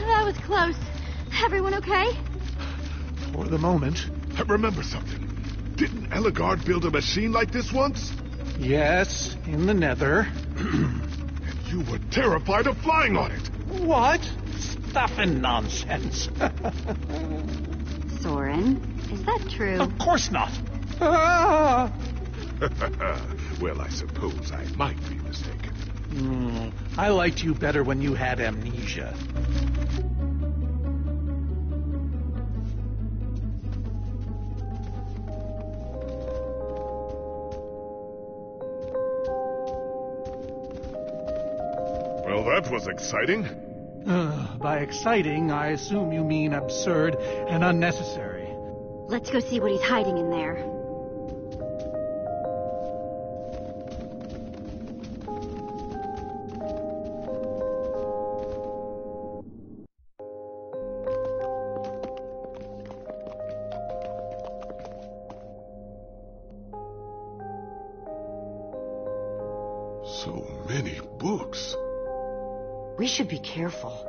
D: That was close. Everyone okay?
F: For the moment.
C: I remember something. Didn't Ellegaard build a machine like this once?
F: Yes, in the Nether.
C: And you were terrified of flying on it.
F: What? Stuff and nonsense.
A: Soren, is that true?
F: Of course not.
C: Well, I suppose I might be mistaken.
F: I liked you better when you had amnesia.
C: Well, that was exciting.
F: By exciting, I assume you mean absurd and unnecessary.
A: Let's go see what he's hiding in there.
C: So many books.
K: We should be careful.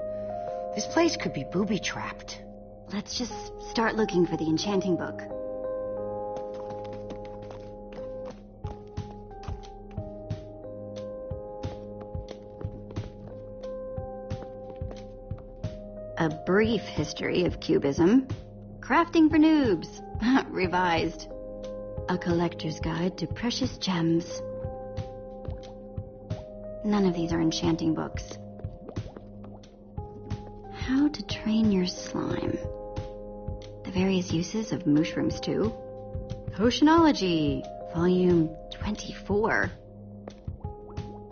K: This place could be booby-trapped.
A: Let's just start looking for the enchanting book. A brief history of cubism. Crafting for noobs. Revised. A collector's guide to precious gems. None of these are enchanting books. How to train your slime. The various uses of mushroom stew. Oceanology, volume 24.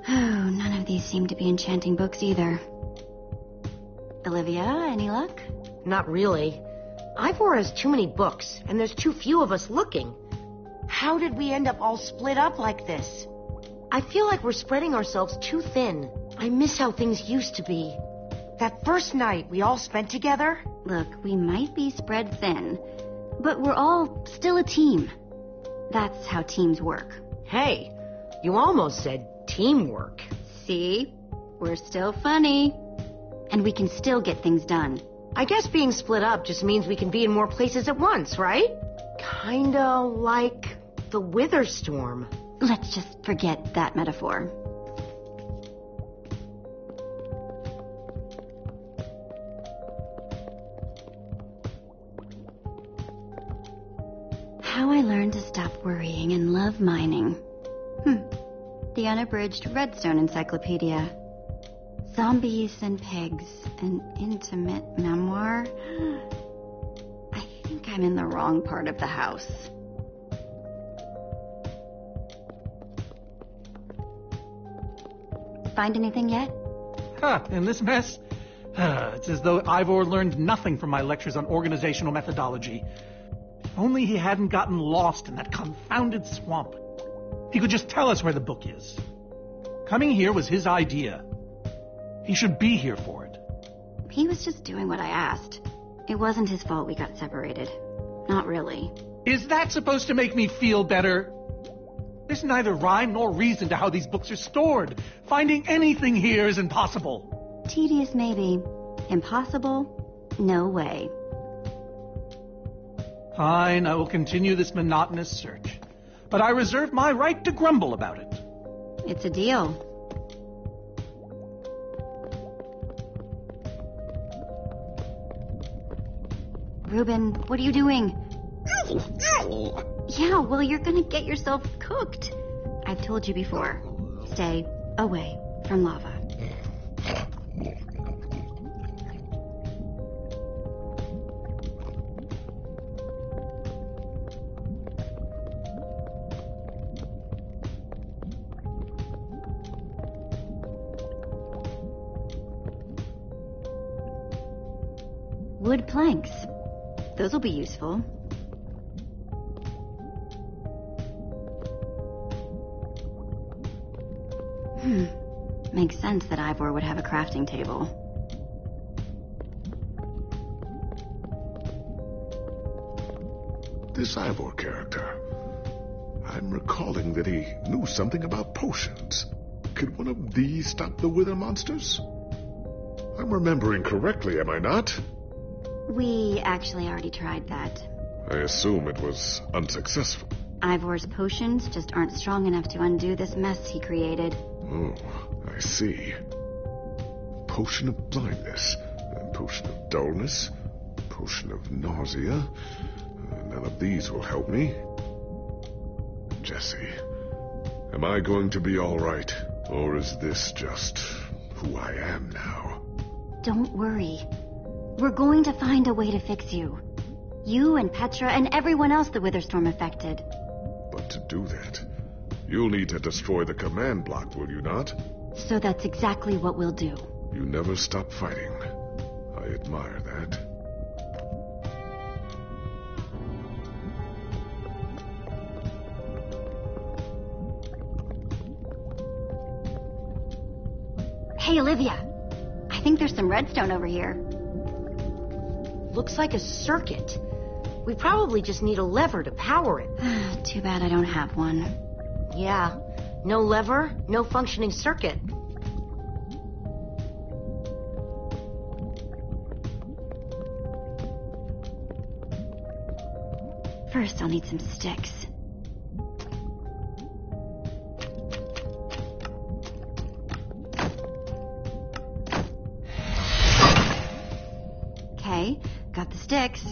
A: Oh, none of these seem to be enchanting books either. Olivia, any luck?
K: Not really. Ivor has too many books, and there's too few of us looking. How did we end up all split up like this? I feel like we're spreading ourselves too thin. I miss how things used to be. That first night we all spent together?
A: Look, we might be spread thin, but we're all still a team. That's how teams work.
K: Hey, you almost said teamwork.
A: See? We're still funny. And we can still get things done.
K: I guess being split up just means we can be in more places at once, right? Kinda like the Wither Storm.
A: Let's just forget that metaphor. How I learned to stop worrying and love mining. The unabridged Redstone Encyclopedia. Zombies and pigs, an intimate memoir. I think I'm in the wrong part of the house. Find anything yet?
F: In this mess? It's as though Ivor learned nothing from my lectures on organizational methodology. If only he hadn't gotten lost in that confounded swamp. He could just tell us where the book is. Coming here was his idea. He should be here for it.
A: He was just doing what I asked. It wasn't his fault we got separated. Not really.
F: Is that supposed to make me feel better? There's neither rhyme nor reason to how these books are stored. Finding anything here is impossible.
A: Tedious, maybe. Impossible? No way.
F: Fine, I will continue this monotonous search. But I reserve my right to grumble about it.
A: It's a deal. Reuben, what are you doing? Yeah, well, you're gonna get yourself cooked. I've told you before. Stay away from lava. Wood planks. Those will be useful. Makes sense that Ivor would have a crafting table.
C: This Ivor character. I'm recalling that he knew something about potions. Could one of these stop the wither monsters? I'm remembering correctly, am I not?
A: We actually already tried that.
C: I assume it was unsuccessful.
A: Ivor's potions just aren't strong enough to undo this mess he created.
C: Oh, I see. Potion of blindness, and potion of dullness, potion of nausea. None of these will help me. Jesse, am I going to be all right? Or is this just who I am now?
A: Don't worry. We're going to find a way to fix you. You and Petra and everyone else the Witherstorm affected.
C: But to do that, you'll need to destroy the command block, will you not?
A: So that's exactly what we'll do.
C: You never stop fighting. I admire that.
A: Hey, Olivia. I think there's some redstone over here.
K: Looks like a circuit. We probably just need a lever to power it.
A: Too bad I don't have one.
K: Yeah. No lever, no functioning circuit.
A: First, I'll need some sticks. Okay, got the sticks.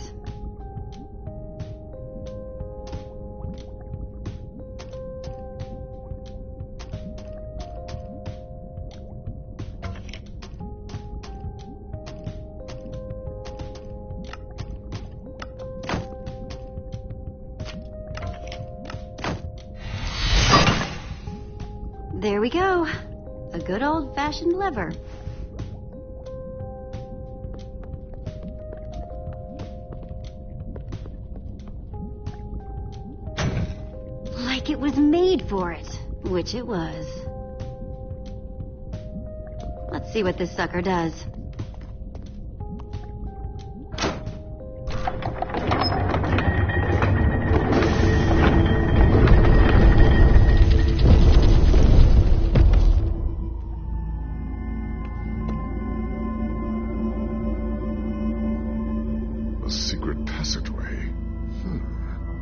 A: There we go. A good old-fashioned lever. Like it was made for it, which it was. Let's see what this sucker does.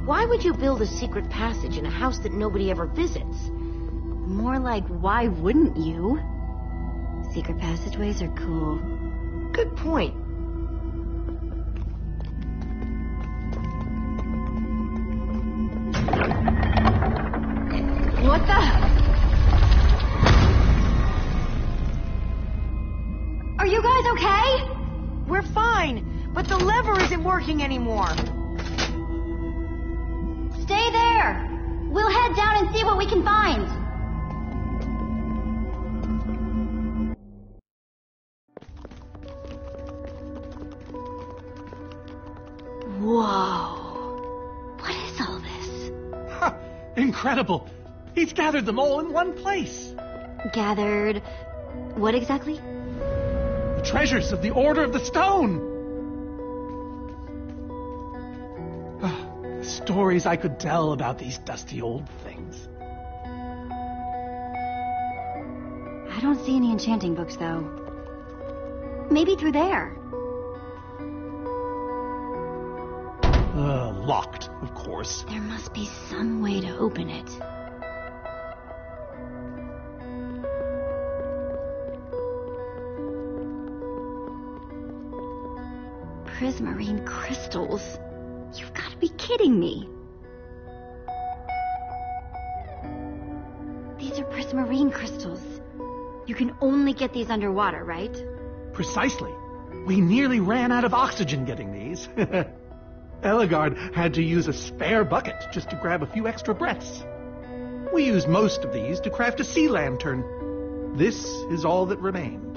K: Why would you build a secret passage in a house that nobody ever visits?
A: More like, why wouldn't you? Secret passageways are cool.
K: Good point.
A: What the? Are you guys okay?
K: We're fine, but the lever isn't working anymore.
A: Stay there! We'll head down and see what we can find. Whoa. What is all this?
F: Ha! Incredible! He's gathered them all in one place.
A: Gathered... what exactly?
F: The treasures of the Order of the Stone! Stories I could tell about these dusty old things.
A: I don't see any enchanting books, though. Maybe through there.
F: Locked, of course.
A: There must be some way to open it. Prismarine crystals. You've got to be kidding me. These are prismarine crystals. You can only get these underwater, right?
F: Precisely. We nearly ran out of oxygen getting these. Ellegaard had to use a spare bucket just to grab a few extra breaths. We used most of these to craft a sea lantern. This is all that remained.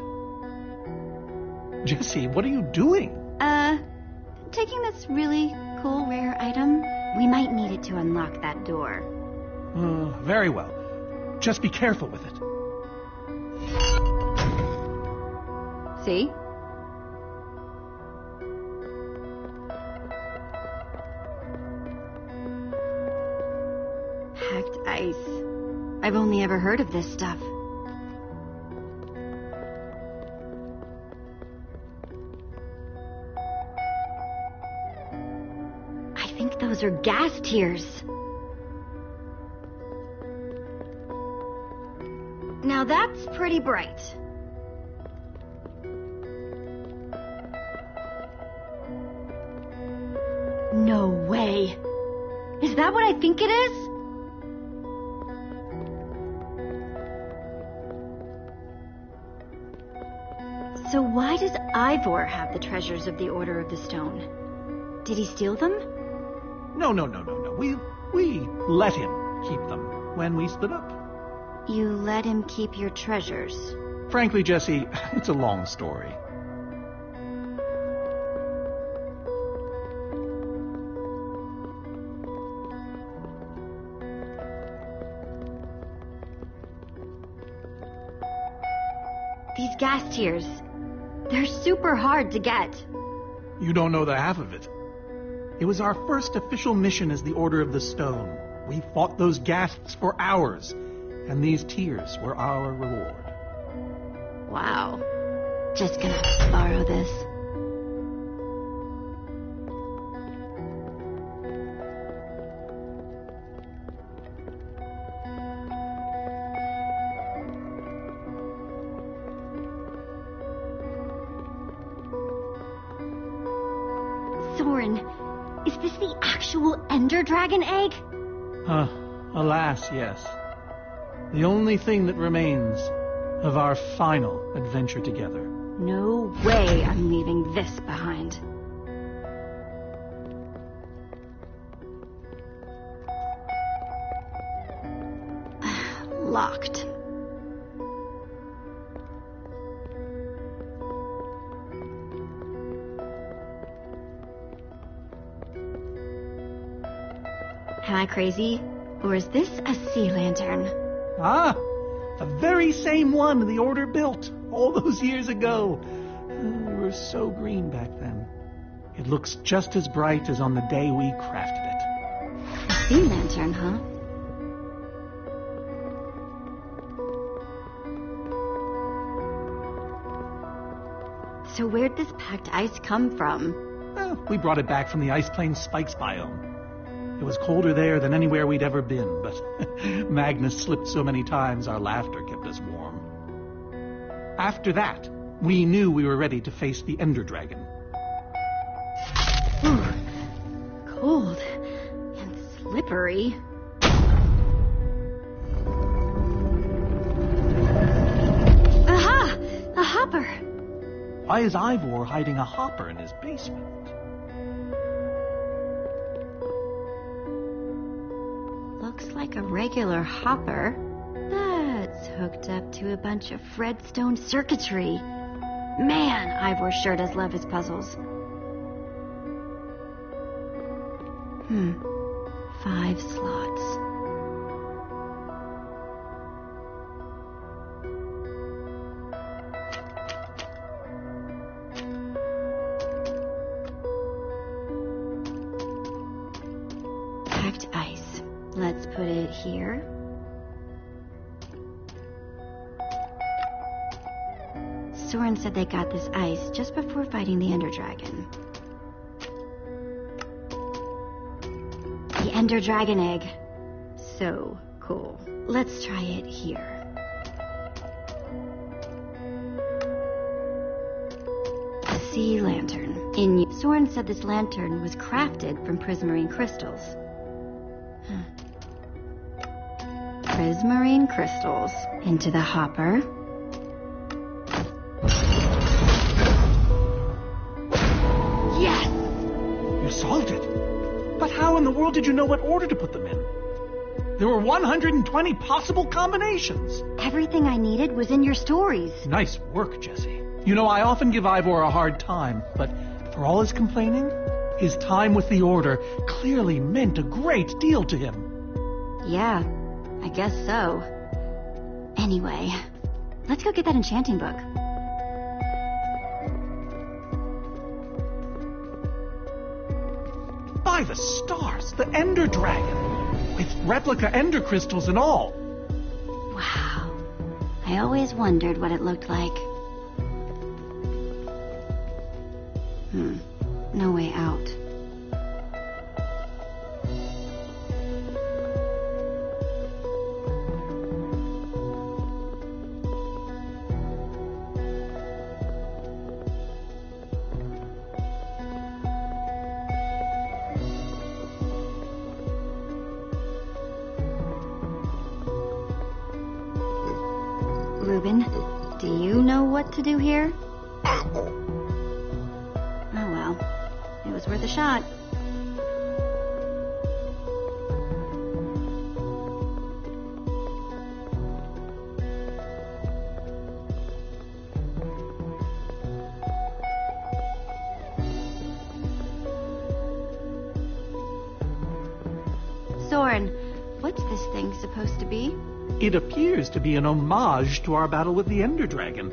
F: Jesse, what are you doing?
A: Taking this really cool rare item, we might need it to unlock that door.
F: Very well. Just be careful with it.
A: See? Packed ice. I've only ever heard of this stuff. I think those are gas tears. Now that's pretty bright. No way. Is that what I think it is? So why does Ivor have the treasures of the Order of the Stone? Did he steal them?
F: No. We let him keep them when we split up.
A: You let him keep your treasures.
F: Frankly, Jesse, it's a long story.
A: These gas tears, they're super hard to get.
F: You don't know the half of it. It was our first official mission as the Order of the Stone. We fought those ghasts for hours, and these tears were our reward.
A: Wow. Just gonna borrow this. Soren, is this the actual Ender Dragon egg?
F: Alas, yes. The only thing that remains of our final adventure together.
A: No way I'm leaving this behind. Locked. Am I crazy? Or is this a sea lantern?
F: The very same one the Order built all those years ago. We were so green back then. It looks just as bright as on the day we crafted it.
A: A sea lantern, huh? So where'd this packed ice come from?
F: We brought it back from the Ice Plains Spikes biome. It was colder there than anywhere we'd ever been, but Magnus slipped so many times our laughter kept us warm. After that, we knew we were ready to face the Ender Dragon.
A: Ooh, cold and slippery. Aha! A hopper!
F: Why is Ivor hiding a hopper in his basement?
A: Looks like a regular hopper. That's hooked up to a bunch of Fredstone circuitry. Man, Ivor sure does love his puzzles. 5 slots. Packed ice. Let's put it here. Soren said they got this ice just before fighting the Ender Dragon. The Ender Dragon egg. So cool. Let's try it here. A sea lantern. Soren said this lantern was crafted from prismarine crystals. Prismarine crystals into the hopper. Yes!
F: You solved it. But how in the world did you know what order to put them in? There were 120 possible combinations.
A: Everything I needed was in your stories.
F: Nice work, Jesse. You know, I often give Ivor a hard time, but For all his complaining, his time with the Order clearly meant a great deal to him.
A: Yeah, I guess so. Anyway, let's go get that enchanting book.
F: By the stars, the Ender Dragon! With replica Ender crystals and all!
A: Wow. I always wondered what it looked like. No way out. Reuben, do you know what to do here? Oh well, it was worth a shot. Soren, what's this thing supposed to be?
F: It appears to be an homage to our battle with the Ender Dragon.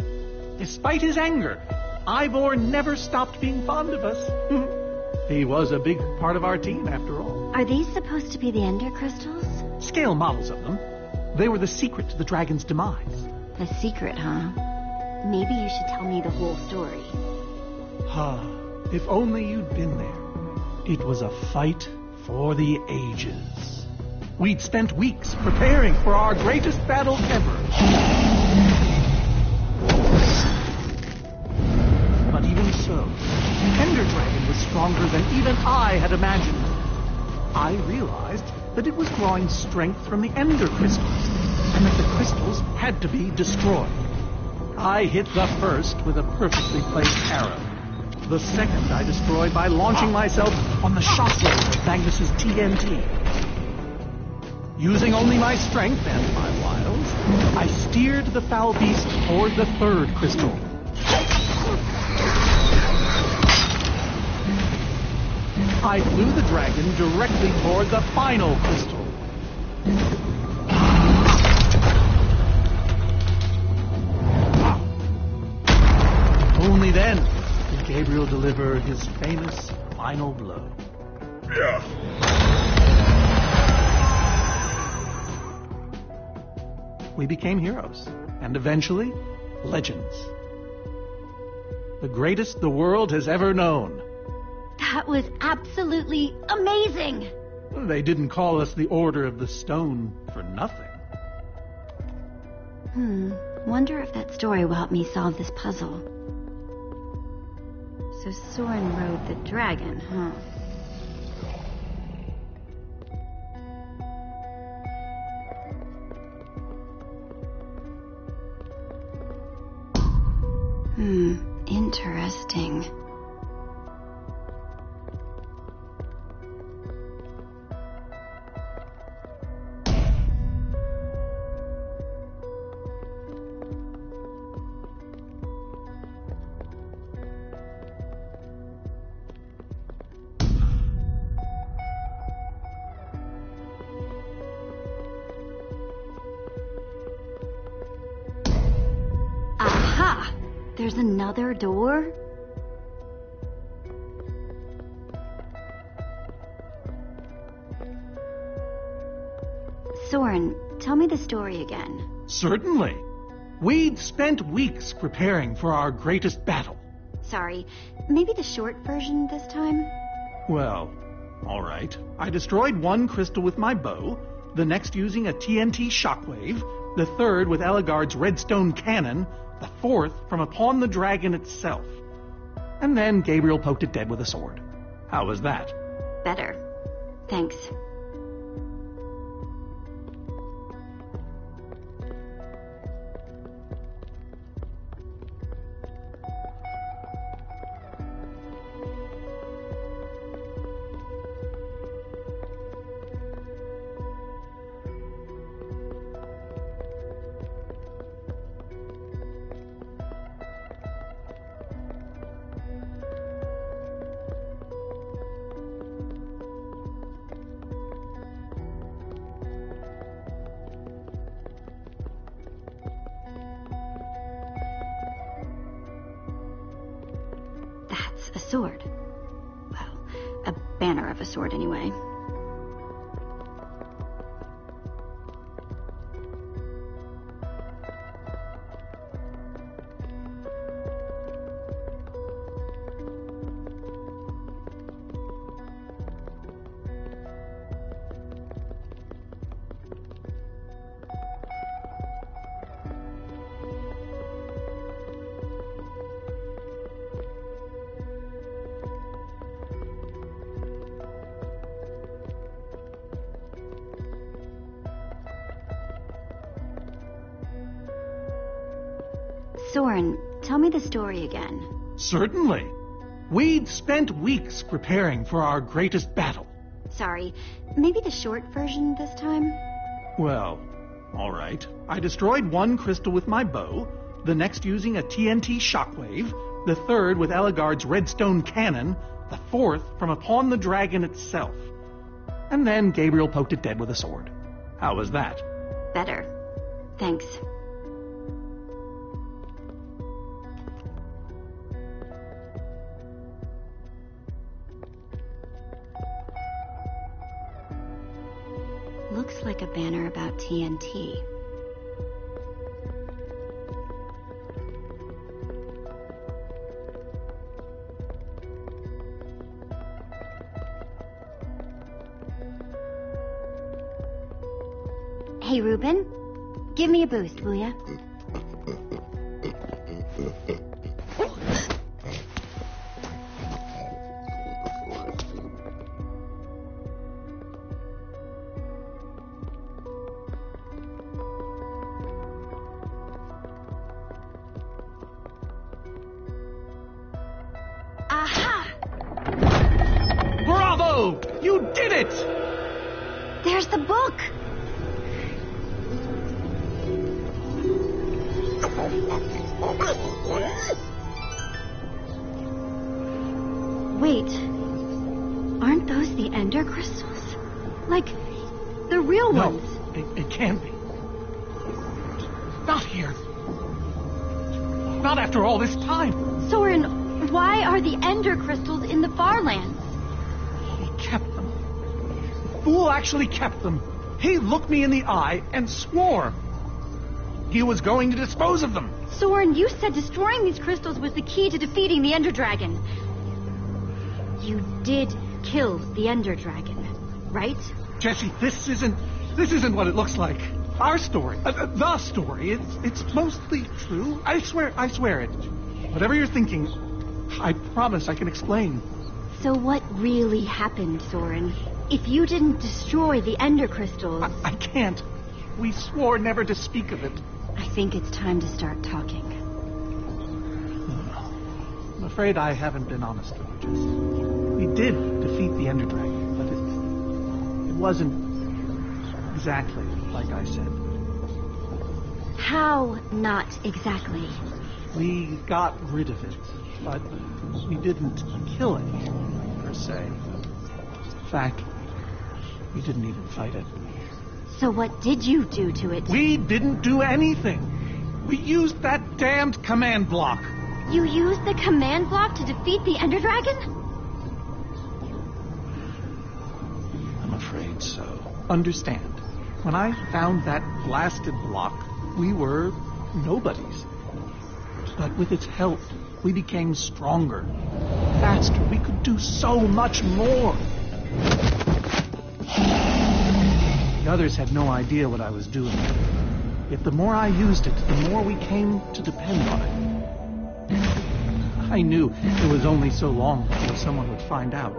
F: Despite his anger, Ivor never stopped being fond of us. He was a big part of our team, after all.
A: Are these supposed to be the Ender crystals?
F: Scale models of them. They were the secret to the dragon's demise.
A: The secret, huh? Maybe you should tell me the whole story.
F: If only you'd been there. It was a fight for the ages. We'd spent weeks preparing for our greatest battle ever. But even so, Ender Dragon was stronger than even I had imagined. I realized that it was drawing strength from the Ender crystals, and that the crystals had to be destroyed. I hit the first with a perfectly placed arrow. The second I destroyed by launching myself on the shockwave of Magnus's TNT. Using only my strength and my wiles, I steered the foul beast toward the third crystal. I flew the dragon directly toward the final crystal. Only then did Gabriel deliver his famous final blow. We became heroes, and eventually, legends. The greatest the world has ever known.
A: That was absolutely amazing!
F: They didn't call us the Order of the Stone for nothing.
A: Wonder if that story will help me solve this puzzle. So Soren rode the dragon, huh? Interesting. Aha! There's another door? Soren, tell me the story again.
F: Certainly. We'd spent weeks preparing for our greatest battle.
A: Sorry, maybe the short version this time?
F: Well, all right. I destroyed one crystal with my bow, the next using a TNT shockwave, the third with Ellegaard's redstone cannon, the fourth from upon the dragon itself. And then Gabriel poked it dead with a sword. How was that?
A: Better. Thanks. sword. Well, a banner of a sword anyway. Soren, tell me the story again.
F: Certainly. We'd spent weeks preparing for our greatest battle.
A: Sorry, maybe the short version this time?
F: Well, all right. I destroyed one crystal with my bow, the next using a TNT shockwave, the third with Ellegaard's redstone cannon, the fourth from upon the dragon itself. And then Gabriel poked it dead with a sword. How was that?
A: Better. Thanks. Looks like a banner about TNT. Hey, Reuben. Give me a boost, will ya?
F: Bravo! You did it!
A: There's the book! Wait. Aren't those the Ender crystals? Like, the real ones?
F: No, it can't be. Not here. Not after all this time.
A: Soren, why are the Ender crystals in the Farlands?
F: He kept them. The fool actually kept them. He looked me in the eye and swore he was going to dispose of them.
A: Soren, you said destroying these crystals was the key to defeating the Ender Dragon. You did kill the Ender Dragon, right?
F: Jesse, this isn't what it looks like. Our story, the story, it's mostly true. I swear it. Whatever you're thinking, I promise I can explain.
A: So what really happened, Soren? If you didn't destroy the Ender crystals...
F: I can't. We swore never to speak of it.
A: I think it's time to start talking.
F: I'm afraid I haven't been honest with you, Jess. We did defeat the Ender Dragon, but it wasn't exactly like I said.
A: How not exactly?
F: We got rid of it, but we didn't kill it, per se. In fact, we didn't even fight it.
A: So what did you do to it?
F: We didn't do anything. We used that damned command block.
A: You used the command block to defeat the Ender Dragon?
F: I'm afraid so. Understand, when I found that blasted block, we were nobodies. But with its help, we became stronger, faster. We could do so much more. The others had no idea what I was doing. Yet the more I used it, the more we came to depend on it. I knew it was only so long before someone would find out.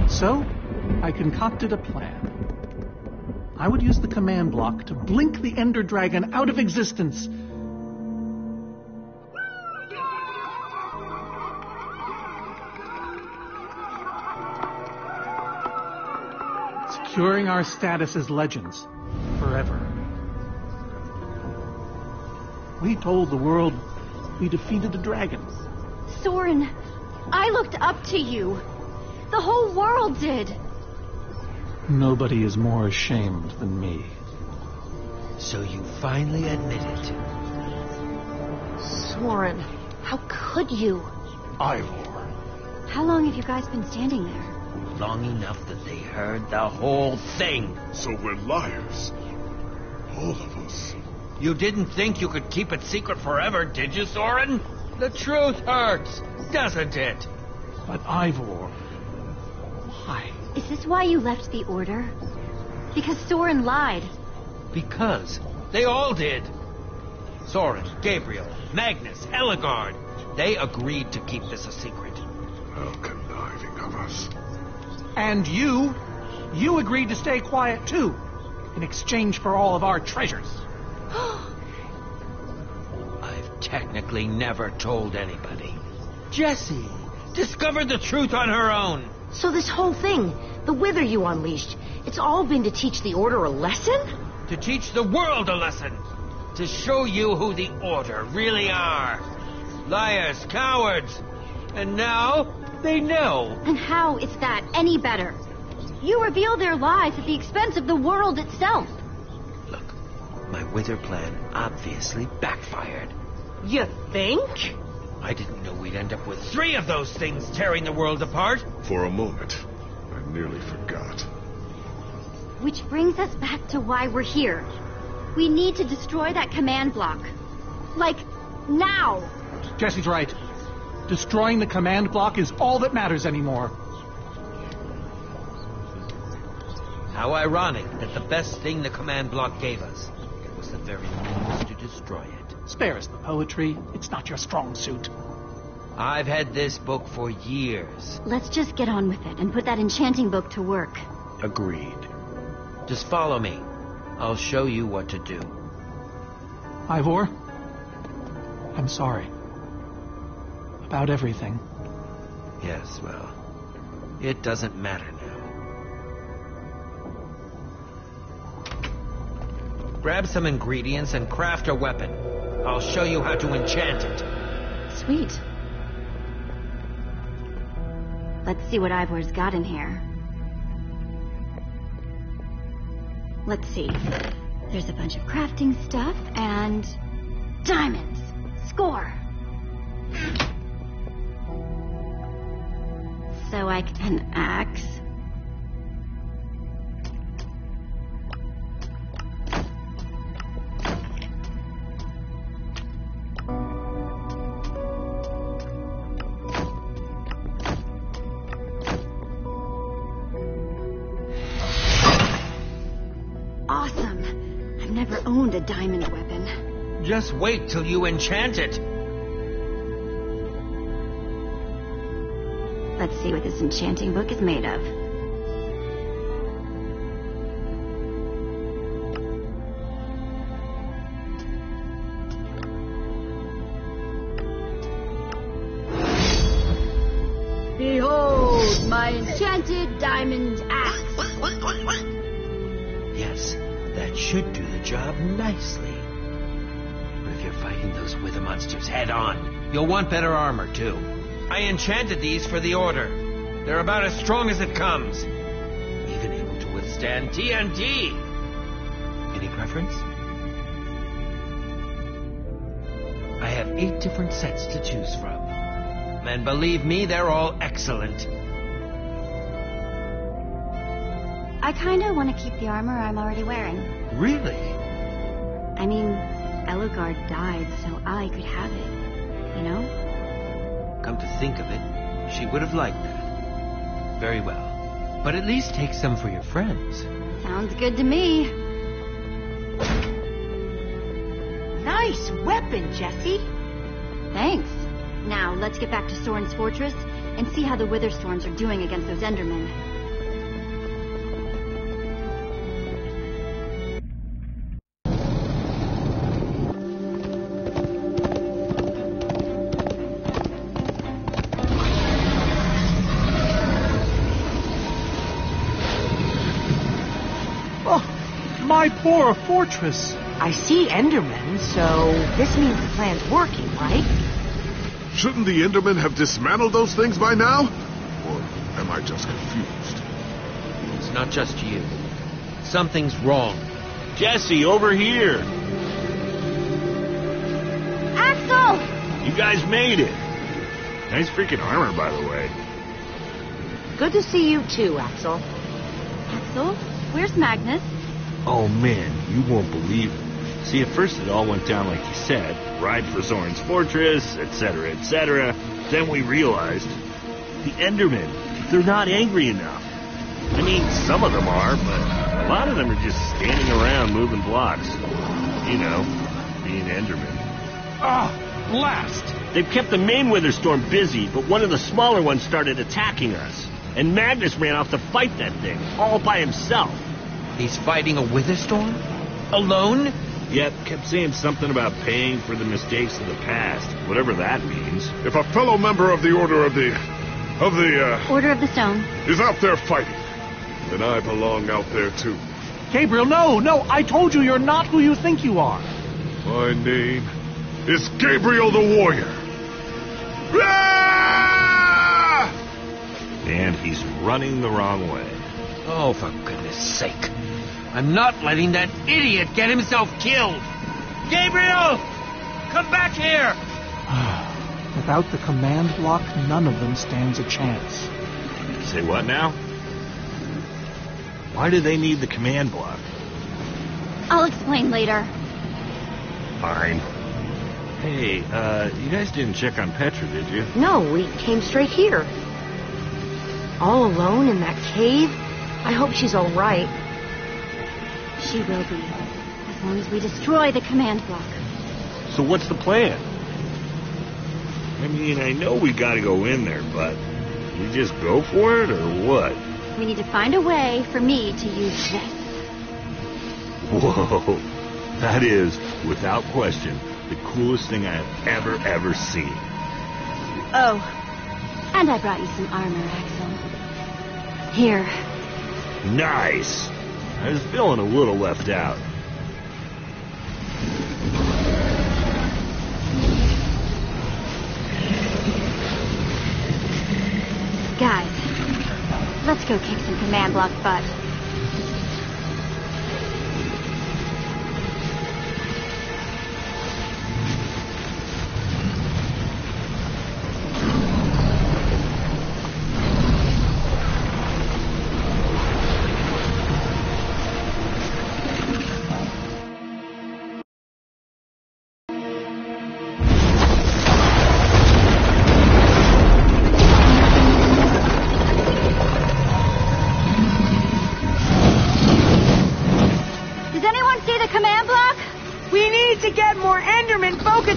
F: So, I concocted a plan. I would use the command block to blink the Ender Dragon out of existence. Securing our status as legends forever. We told the world we defeated the dragon.
A: Soren, I looked up to you. The whole world did.
F: Nobody is more ashamed than me.
J: So you finally admit it.
K: Soren, how could you?
C: Ivor.
A: How long have you guys been standing there?
J: Long enough that they heard the whole thing.
C: So we're liars. All of us.
J: You didn't think you could keep it secret forever, did you, Soren? The truth hurts, doesn't it?
F: But Ivor, why?
A: Is this why you left the Order? Because Soren lied.
J: Because they all did. Soren, Gabriel, Magnus, Ellegaard. They agreed to keep this a secret.
C: How conniving of us.
F: And you agreed to stay quiet too, in exchange for all of our treasures.
J: I've technically never told anybody. Jessie discovered the truth on her own.
K: So this whole thing, the Wither you unleashed, it's all been to teach the Order a lesson?
J: To teach the world a lesson. To show you who the Order really are. Liars, cowards. And now they know.
A: And how is that any better? You reveal their lies at the expense of the world itself.
J: Look, my Wither plan obviously backfired.
K: You think?
J: I didn't know we'd end up with 3 of those things tearing the world apart.
C: For a moment, I nearly forgot.
A: Which brings us back to why we're here. We need to destroy that command block. Like, now!
F: Jessie's right. Destroying the command block is all that matters anymore.
J: How ironic that the best thing the command block gave us was the very means to destroy it.
F: Spare us the poetry. It's not your strong suit.
J: I've had this book for years.
A: Let's just get on with it and put that enchanting book to work.
J: Agreed. Just follow me. I'll show you what to do.
F: Ivor, I'm sorry. About everything.
J: Yes, well, it doesn't matter now. Grab some ingredients and craft a weapon. I'll show you how to enchant it.
A: Sweet. Let's see what Ivor's got in here. Let's see. There's a bunch of crafting stuff and... diamonds! Score! So an axe. Awesome. I've never owned a diamond weapon.
J: Just wait till you enchant it.
A: Let's see what this enchanting book is made of. Behold, my enchanted diamond axe.
J: Yes, that should do the job nicely. But if you're fighting those Wither monsters head on, you'll want better armor, too. I enchanted these for the Order. They're about as strong as it comes. Even able to withstand TNT. Any preference? I have 8 different sets to choose from. And believe me, they're all excellent.
A: I kinda want to keep the armor I'm already wearing.
J: Really?
A: I mean, Ellegaard died so I could have it, you know?
J: Come to think of it, she would have liked that. Very well. But at least take some for your friends.
A: Sounds good to me.
K: Nice weapon, Jessie.
A: Thanks. Now, let's get back to Soren's fortress and see how the Witherstorms are doing against those Endermen.
F: My poor fortress!
K: I see Endermen, so this means the plan's working, right?
C: Shouldn't the Endermen have dismantled those things by now? Or am I just confused?
J: It's not just you. Something's wrong.
I: Jesse, over here!
A: Axel!
I: You guys made it! Nice freaking armor, by the way.
K: Good to see you too, Axel.
A: Axel, where's Magnus?
I: Oh man, you won't believe it. See, at first it all went down like you said. Ride for Soren's fortress, etc., etc. Then we realized the Endermen, they're not angry enough. I mean, some of them are, but a lot of them are just standing around moving blocks. You know, being Endermen.
F: Blast!
I: They've kept the main Witherstorm busy, but one of the smaller ones started attacking us. And Magnus ran off to fight that thing, all by himself.
J: He's fighting a Witherstorm? Alone?
I: Yep, kept saying something about paying for the mistakes of the past, whatever that means.
C: If a fellow member of the Order of the
A: Order of the Stone.
C: is out there fighting, then I belong out there too.
F: Gabriel, no, I told you you're not who you think you are.
C: My name is Gabriel the Warrior. Ah!
I: And he's running the wrong way.
J: Oh, for goodness sake. I'm not letting that idiot get himself killed. Gabriel! Come back here!
F: Without the command block, none of them stands a chance.
I: Say what now? Why do they need the command block?
A: I'll explain later.
I: Fine. Hey, you guys didn't check on Petra, did you?
K: No, we came straight here. All alone in that cave? I hope she's all right.
A: She will be, as long as we destroy the command block.
I: So what's the plan? I mean, I know we gotta go in there, but we just go for it, or what?
A: We need to find a way for me to use this.
I: Whoa. That is, without question, the coolest thing I have ever seen.
A: Oh, and I brought you some armor, Axel. Here.
I: Nice! I was feeling a little left out.
A: Guys, let's go kick some command block butt.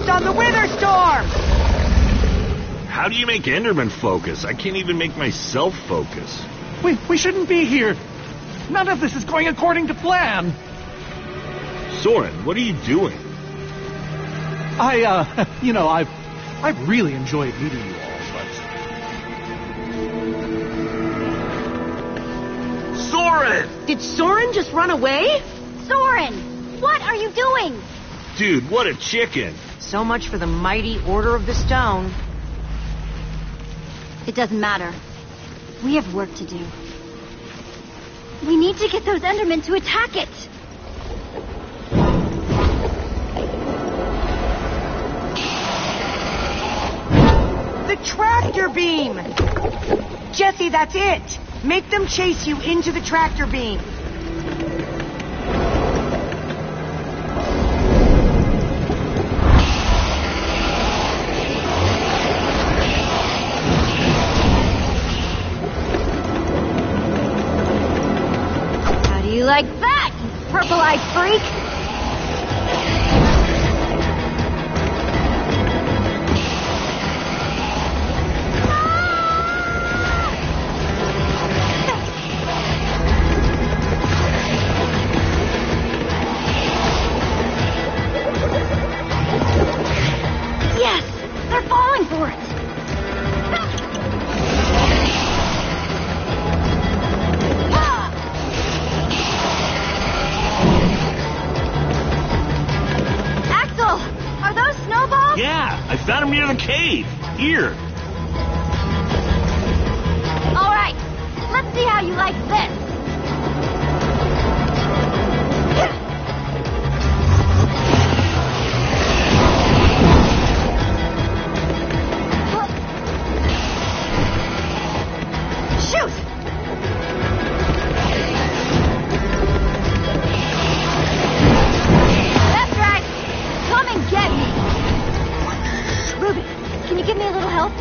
K: On the Witherstorm!
I: How do you make Enderman focus? I can't even make myself focus.
F: We shouldn't be here. None of this is going according to plan.
I: Soren, what are you doing?
F: I've really enjoyed meeting you all, but...
I: Soren!
K: Did Soren just run away?
A: Soren! What are you doing?
I: Dude, what a chicken!
K: So much for the mighty Order of the Stone.
A: It doesn't matter. We have work to do. We need to get those Endermen to attack it.
K: The tractor beam! Jesse, that's it! Make them chase you into the tractor beam.
A: Like that, you purple-eyed freak!
I: Yeah, I found him near the cave. Here.
A: All right, let's see how you like this. Shoot! That's right. Come and get me. Ruby, can you give me a little help?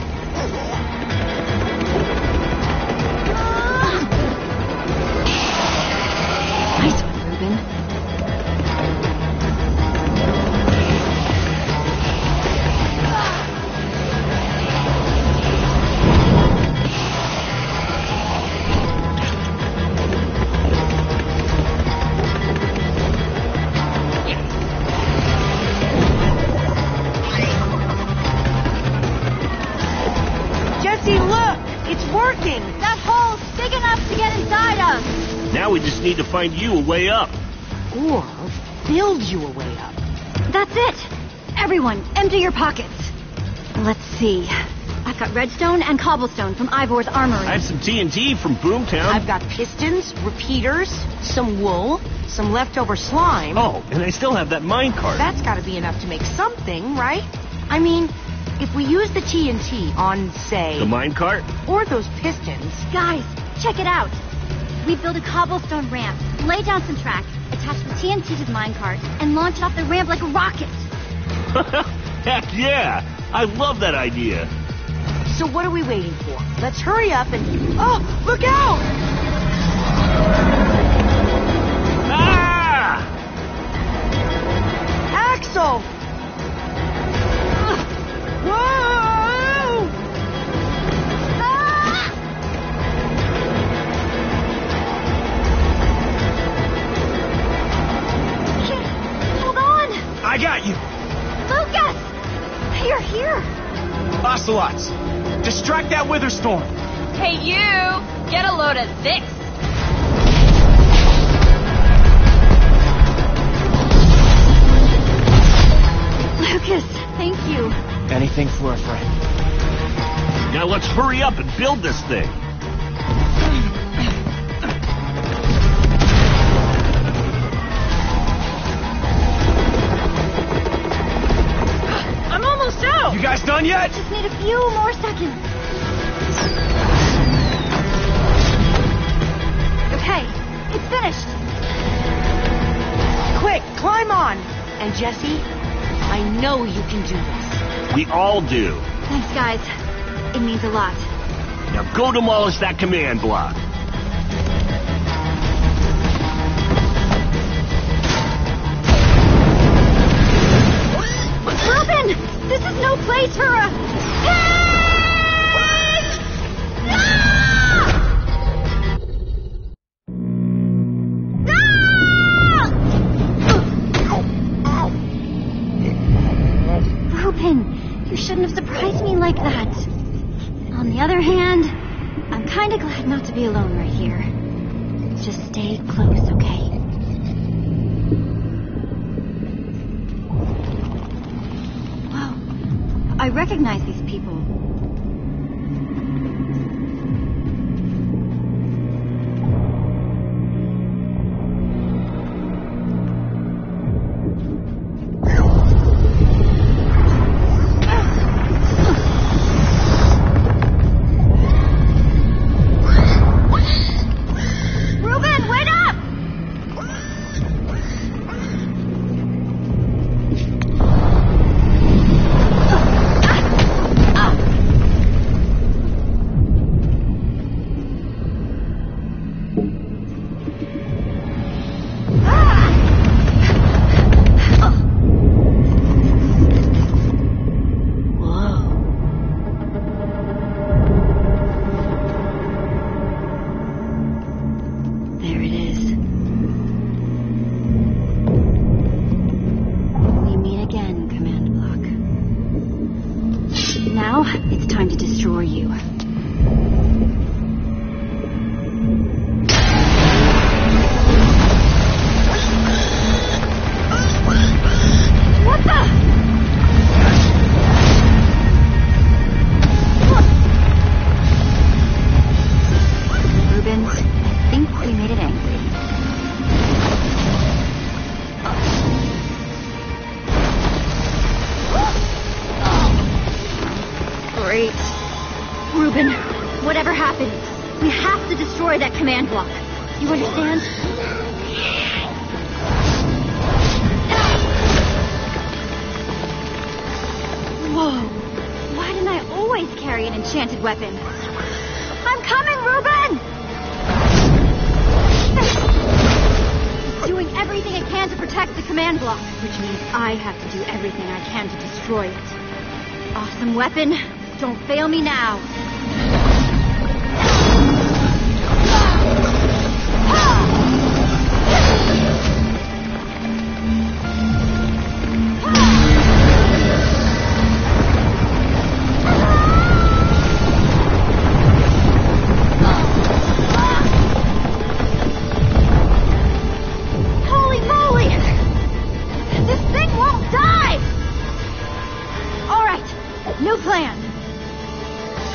A: Nice one, Reuben.
K: Jesse, look! It's working!
A: That hole's big enough to get inside of.
I: Now we just need to find you a way up.
K: Or build you a way up.
A: That's it. Everyone, empty your pockets. Let's see. I've got redstone and cobblestone from Ivor's armory.
I: I have some TNT from Boomtown.
K: I've got pistons, repeaters, some wool, some leftover slime.
I: Oh, and I still have that minecart.
K: That's gotta be enough to make something, right? I mean, if we use the TNT on, say...
I: The minecart?
K: Or those pistons...
A: Guys, check it out. We build a cobblestone ramp, lay down some tracks, attach the TNT to the minecart, and launch it off the ramp like a rocket.
I: Heck yeah! I love that idea.
K: So what are we waiting for? Let's hurry up and... Oh, look out!
I: Ah!
K: Axel! Whoa!
A: Ah! Hold on!
E: I got you.
A: Lucas! You're here!
E: Ocelots, distract that Witherstorm.
L: Hey, you! Get a load of this!
A: Lucas, thank you.
E: Anything for a friend.
I: Now let's hurry up and build this thing.
L: I'm almost out!
E: You guys done yet?
A: Just need a few more seconds. Okay, it's finished.
K: Quick, climb on! And Jesse, I know you can do this.
I: We all do.
A: Thanks, guys. It means a lot.
I: Now go demolish that command block.
A: Reuben! This is no place for a... Hey! Ah! Ah! Reuben, you shouldn't have surprised me like that. On the other hand, I'm kind of glad not to be alone right here. Just stay close, okay? Wow. I recognize these people. Reuben, wait up! There it is. We meet again, Command Block. Now, it's time to destroy you. What the? Great. Reuben, whatever happens, we have to destroy that command block. You understand? Whoa. Why didn't I always carry an enchanted weapon? I'm coming, Reuben! It's doing everything it can to protect the command block, which means I have to do everything I can to destroy it. Awesome weapon. Don't fail me now. Holy moly! This thing won't die! All right, new plan.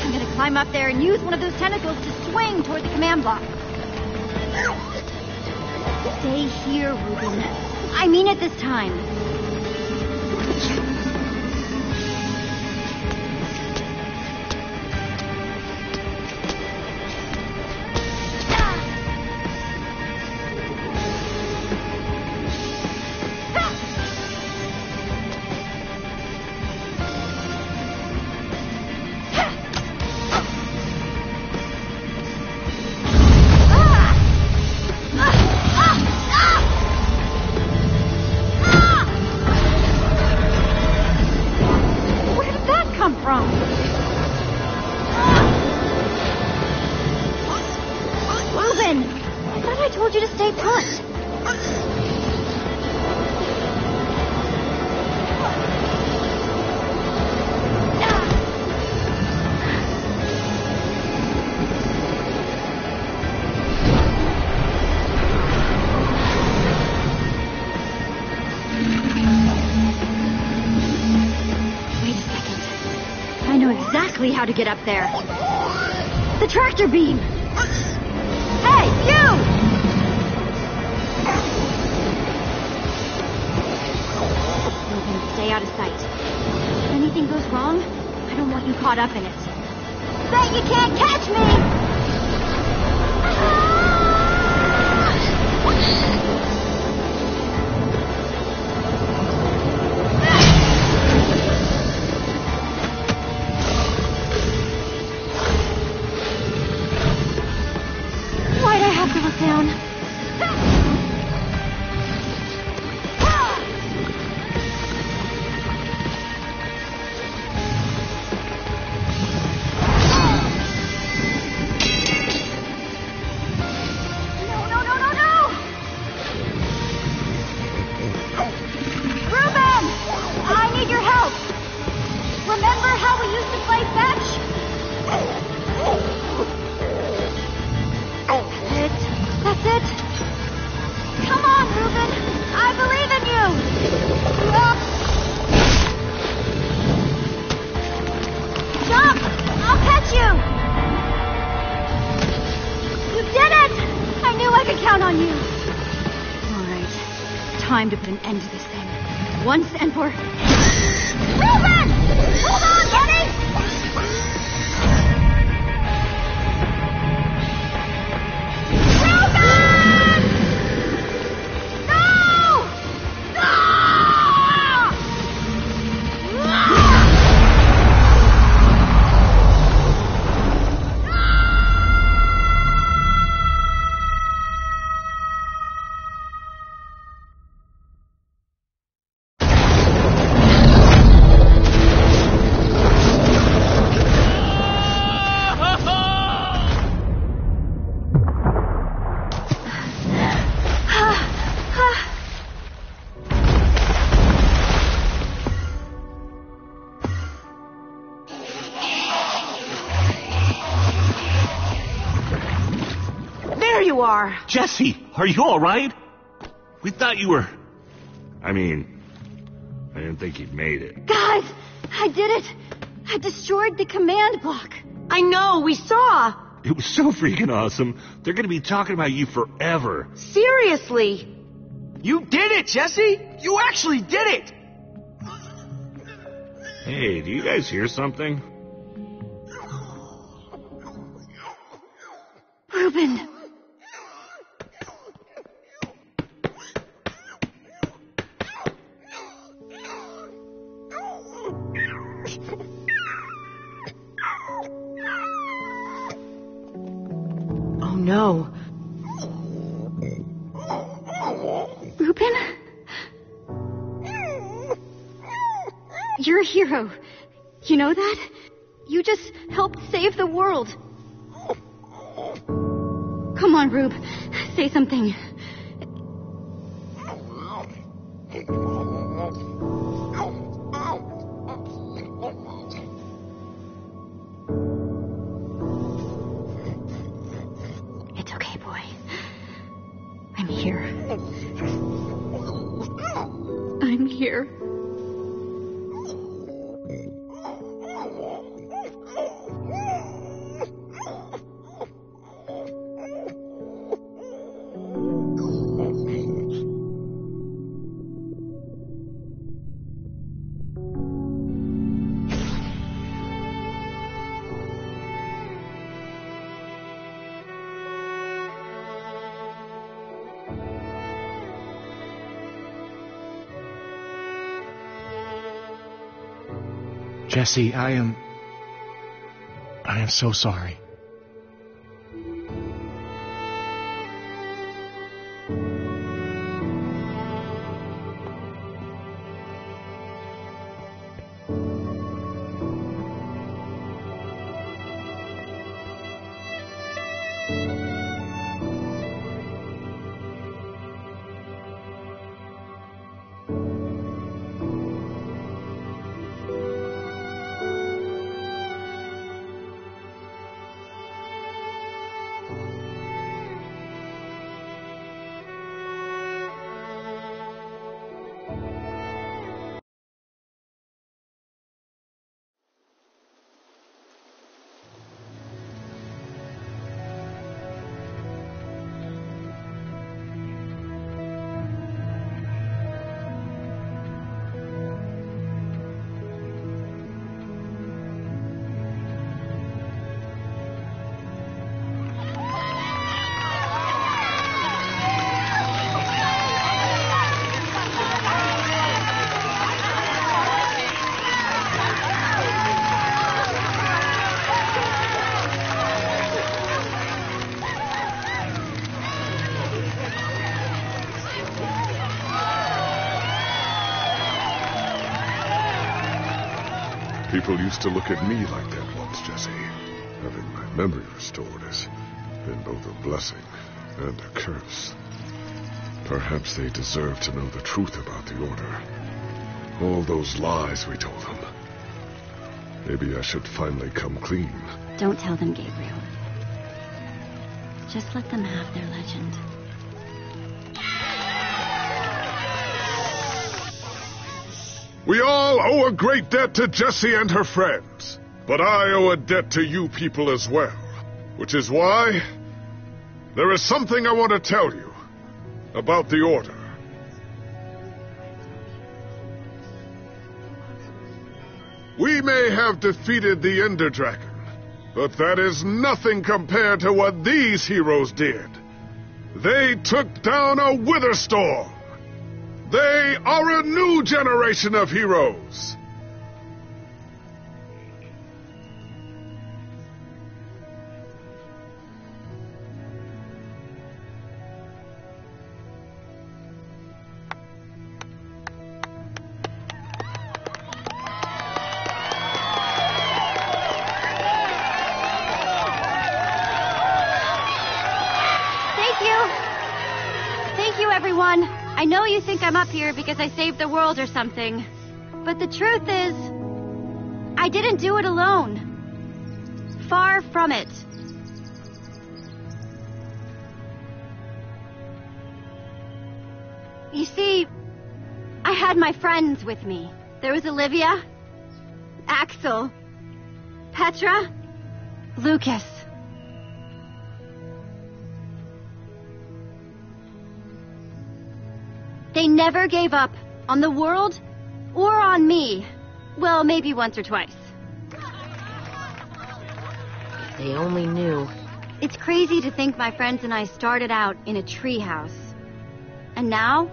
A: I'm gonna climb up there and use one of those tentacles to swing toward the command block. Stay here, Reuben. I mean it this time. How to get up there. The tractor beam! Hey, you! Reuben, stay out of sight. If anything goes wrong, I don't want you caught up in it. Bet you can't catch me! Down. Time to put an end to this thing. Once and for... Reuben! Hold on, buddy! Reuben! No!
I: Jesse, are you all right? We thought you were... I mean, I didn't think you'd made it.
A: Guys, I did it. I destroyed the command block.
K: I know, we saw.
I: It was so freaking awesome. They're going to be talking about you forever.
K: Seriously.
G: You did it, Jesse. You actually did it.
I: Hey, do you guys hear something?
K: no.
A: Reuben? You're a hero. You know that? You just helped save the world. Come on, Rube. Say something. It's okay, boy. I'm here. I'm here.
E: Jesse, I am so sorry.
C: People used to look at me like that once, Jesse. Having my memory restored has been both a blessing and a curse. Perhaps they deserve to know the truth about the Order. All those lies we told them. Maybe I should finally come clean.
A: Don't tell them, Gabriel. Just let them have their legend.
C: We all owe a great debt to Jessie and her friends. But I owe a debt to you people as well. Which is why there is something I want to tell you about the Order. We may have defeated the Ender Dragon, but that is nothing compared to what these heroes did. They took down a Witherstorm. They are a new generation of heroes.
A: Thank you, everyone. I know you think I'm up here because I saved the world or something. But the truth is, I didn't do it alone. Far from it. You see, I had my friends with me. There was Olivia, Axel, Petra, Lucas. They never gave up on the world or on me. Well, maybe once or twice.
K: If they only knew.
A: It's crazy to think my friends and I started out in a treehouse. And now,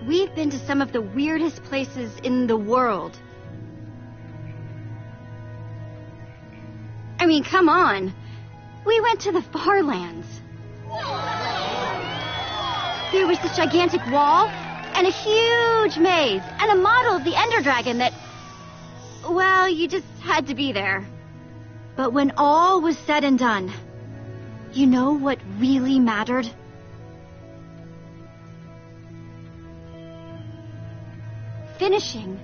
A: we've been to some of the weirdest places in the world. I mean, come on. We went to the Far Lands. There was this gigantic wall, and a huge maze, and a model of the Ender Dragon that... Well, you just had to be there. But when all was said and done, you know what really mattered? Finishing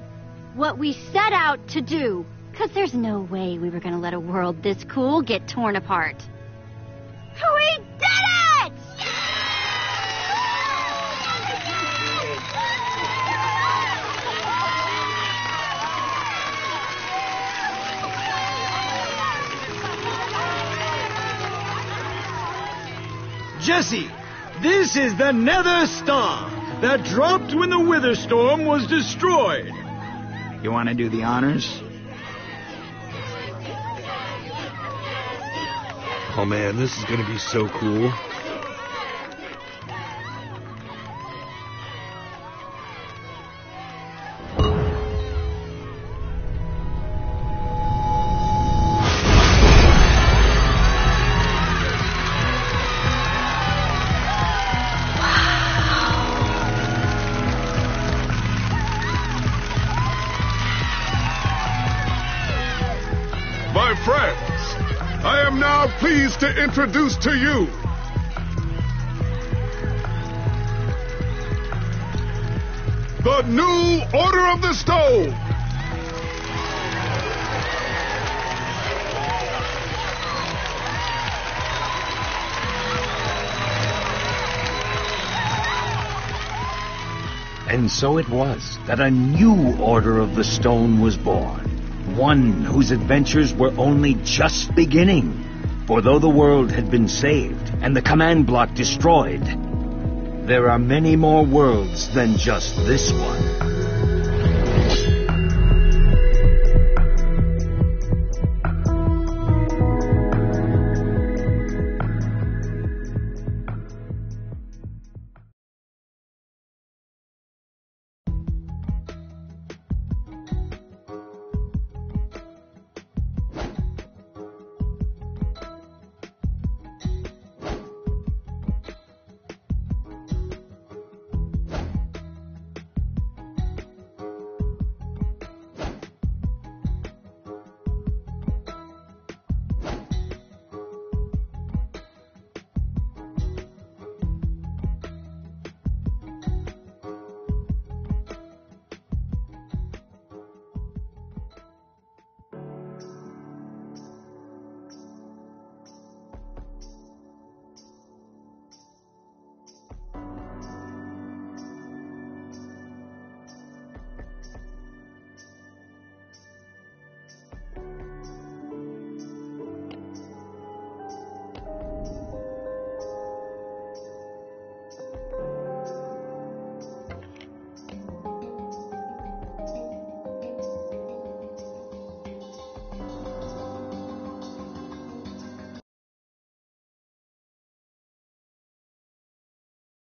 A: what we set out to do. Because there's no way we were going to let a world this cool get torn apart. We did it!
G: Jesse, this is the Nether Star that dropped when the Wither Storm was destroyed. You want to do the honors?
I: Oh man, this is gonna be so cool.
C: My friends, I am now pleased to introduce to you the new Order of the Stone.
B: And so it was that a new Order of the Stone was born. One whose adventures were only just beginning. For though the world had been saved and the command block destroyed, there are many more worlds than just this one.